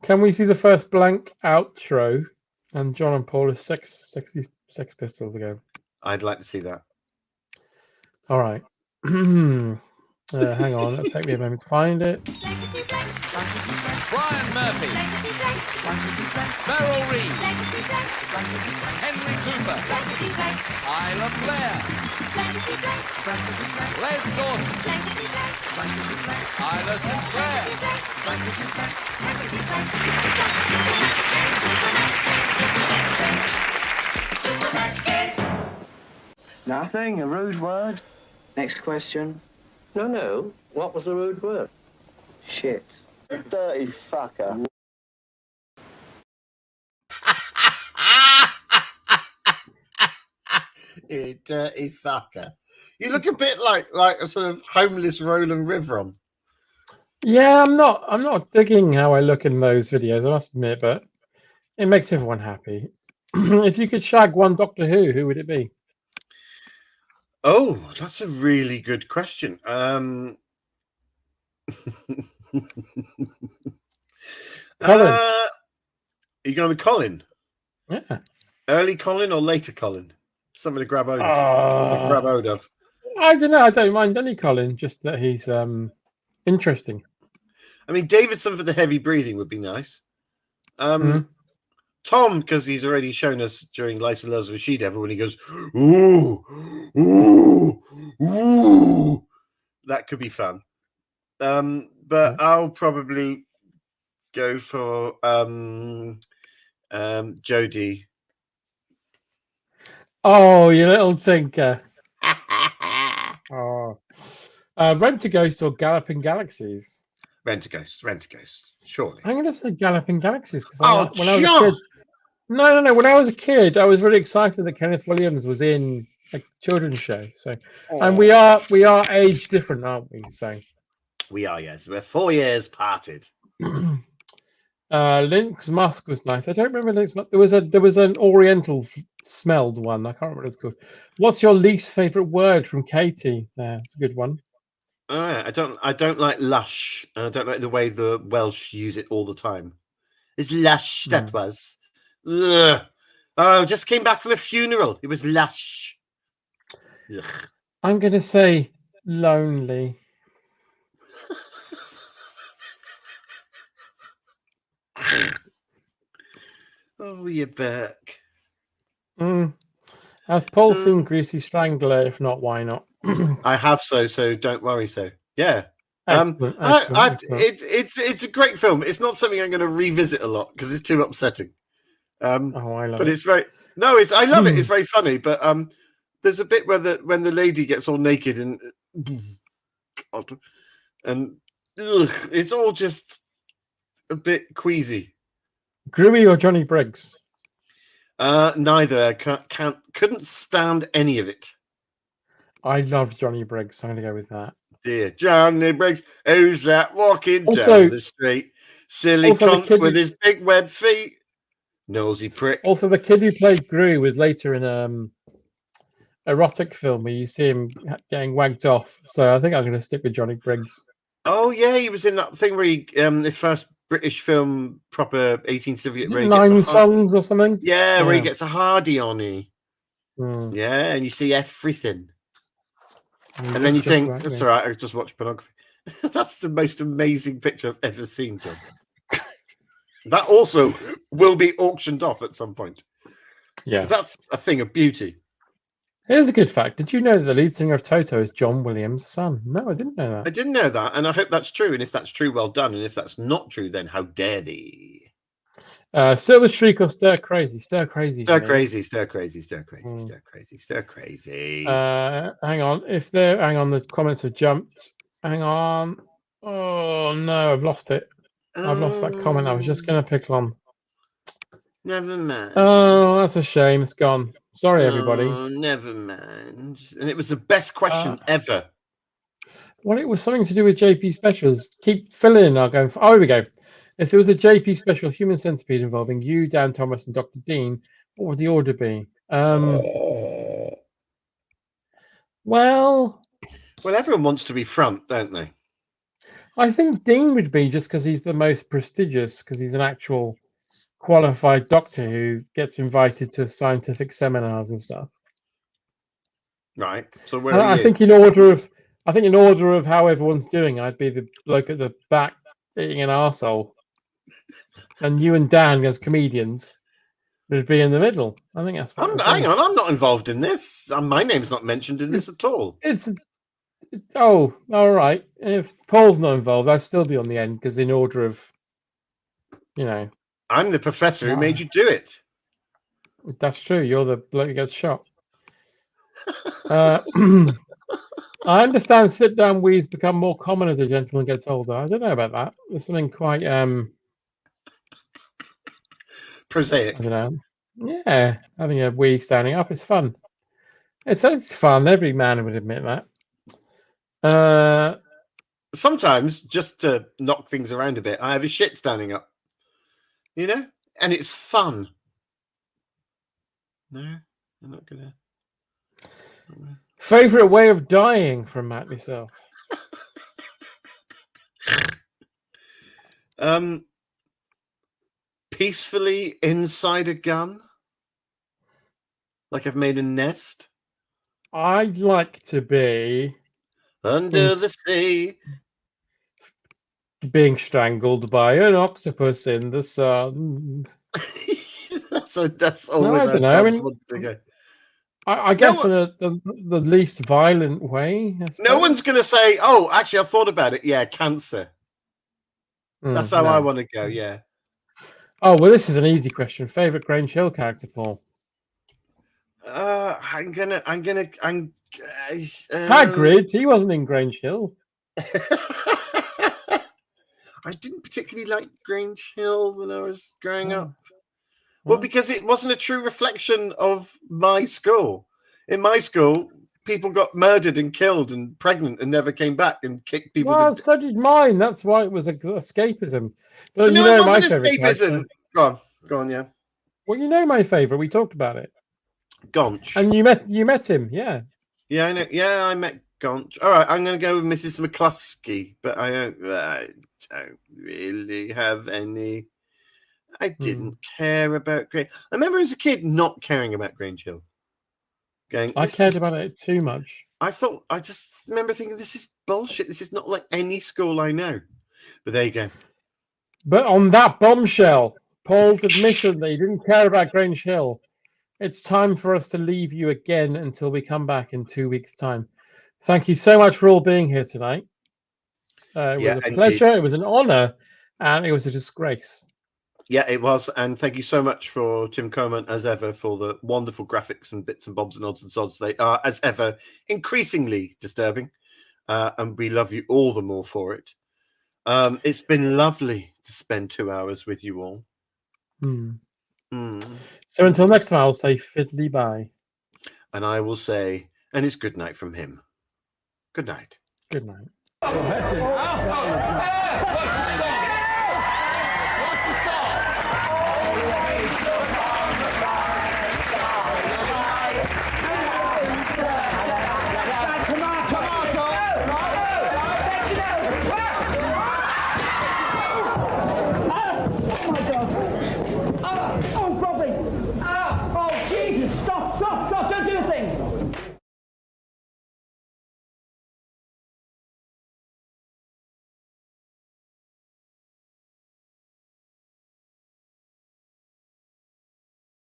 Can we see the first blank outro? And John and Paul is sexy Sex Pistols again. I'd like to see that. All right. Hang on, it'll take me a moment to find it. Brian Murphy. Beryl Reid. Henry Cooper. Isla Blair. Les Dawson. Isla Sinclair. Nothing, a rude word. Next question. No. What was the rude word? Shit. Dirty fucker. You dirty fucker. You look a bit like a sort of homeless Roland Rivron. Yeah, I'm not digging how I look in those videos, I must admit, but it makes everyone happy. If you could shag one Doctor Who would it be? Oh, that's a really good question. Colin. Are you going with Colin? Yeah. Early Colin or later Colin? Something to grab hold of. I don't know. I don't mind any Colin, just that he's interesting. I mean, Davidson for the heavy breathing would be nice. Tom, because he's already shown us during Lights and Loves with She-Devil when he goes, ooh, ooh, ooh. That could be fun. But I'll probably go for Jodie. Oh, you little tinker. Oh. Rent-A-Ghost or Galloping Galaxies? Rent-A-Ghost, surely. I'm going to say Galloping Galaxies. When I was a kid, No. When I was a kid, I was really excited that Kenneth Williams was in a children's show. So, and we are age different, aren't we? So we are, yes. We're 4 years parted. Lynx Musk was nice. I don't remember Lynx Musk. There was an Oriental smelled one. I can't remember what it's called. What's your least favorite word from Katie? It's a good one. I don't like lush. I don't like the way the Welsh use it all the time. It's lush. That was. Ugh. Oh, just came back from a funeral. It was lush. Ugh. I'm going to say lonely. Oh, you Burke. Has Paul seen Greasy Strangler? If not, why not? I have so don't worry. So yeah. Excellent. It's a great film. It's not something I'm going to revisit a lot because it's too upsetting. I love but it. it's very I love it. It's very funny. But there's a bit where when the lady gets all naked and it's all just a bit queasy. Gruey or Johnny Briggs? Neither. I couldn't stand any of it. I loved Johnny Briggs. I'm going to go with that. Dear Johnny Briggs, who's that walking down the street? Silly cunt with his big web feet. Nosy prick. Also, the kid who played Gru was later in erotic film where you see him getting wagged off. So I think I'm going to stick with Johnny Briggs. Oh yeah, he was in that thing where he the first British film proper 1878. 9 Songs or something. Yeah, where he gets a hardy on he. Mm. Yeah, and you see everything. And then you think, that's all right, I just watched pornography. That's the most amazing picture I've ever seen, John. That also will be auctioned off at some point. Yeah. That's a thing of beauty. Here's a good fact. Did you know that the lead singer of Toto is John Williams' son? No, I didn't know that. I didn't know that, and I hope that's true. And if that's true, well done. And if that's not true, then how dare thee? Silver Shriek or Stir Crazy? Stir Crazy. Stir Crazy, Stir Crazy, Stir Crazy, Stir Crazy, Stir Crazy. Hang on. Hang on, the comments have jumped. Hang on. Oh, no, I've lost it. I've lost that comment. I was just going to pick on. Never mind. Oh, that's a shame. It's gone. Sorry, everybody. Never mind. And it was the best question ever. Well, it was something to do with JP specials. Keep filling. I'll go. Oh, here we go. If there was a JP special human centipede involving you, Dan Thomas, and Dr. Dean, what would the order be? Well, everyone wants to be front, don't they? I think Dean would be just because he's the most prestigious, because he's an actual qualified doctor who gets invited to scientific seminars and stuff. Right. So where are you? I think in order of how everyone's doing, I'd be the bloke at the back eating an arsehole. And you and Dan as comedians would be in the middle. I think that's what hang on, I'm not involved in this. My name's not mentioned in this at all. Oh, all right. If Paul's not involved, I'd still be on the end because in order of, I'm the professor who made you do it. That's true. You're the bloke who gets shot. I understand sit-down weeds become more common as a gentleman gets older. I don't know about that. There's something quite prosaic. I don't know. Yeah, having a wee standing up is fun. It's fun. Every man would admit that. Sometimes, just to knock things around a bit, I have a shit standing up. And it's fun. No, I'm not gonna. Favorite way of dying from Matt yourself? Peacefully inside a gun, like I've made a nest. I'd like to be under the sea, being strangled by an octopus in the sun. that's always. I don't know. I guess in the least violent way. No one's going to say, "Oh, actually, I thought about it. Yeah, cancer." That's how I want to go. Yeah. Oh well, this is an easy question. Favorite Grange Hill character, Paul? Hagrid. He wasn't in Grange Hill. I didn't particularly like Grange Hill when I was growing up. Well, because it wasn't a true reflection of my school. In my school, people got murdered and killed and pregnant and never came back and kicked people. Well, so did mine. That's why it was escapism. But no, it wasn't escapism. Go on, yeah. Well, my favourite. We talked about it. Gonch. And you met him, yeah. Yeah, I know. Yeah, I met Gonch. All right, I'm going to go with Mrs. McCluskey, but I don't really have any. I didn't care about Grange. I remember as a kid not caring about Grange Hill. I cared about it too much. I just remember thinking, this is bullshit. This is not like any school I know. But there you go. But on that bombshell, Paul's admission that he didn't care about Grange Hill. It's time for us to leave you again until we come back in 2 weeks' time. Thank you so much for all being here tonight. It was a pleasure, it was an honour, and it was a disgrace. Yeah, it was. And thank you so much for Tim Coleman, as ever, for the wonderful graphics and bits and bobs and odds and sods. They are, as ever, increasingly disturbing. And we love you all the more for it. It's been lovely to spend 2 hours with you all. So until next time, I'll say fiddly bye. And I will say, and it's good night from him. Good night. Good night.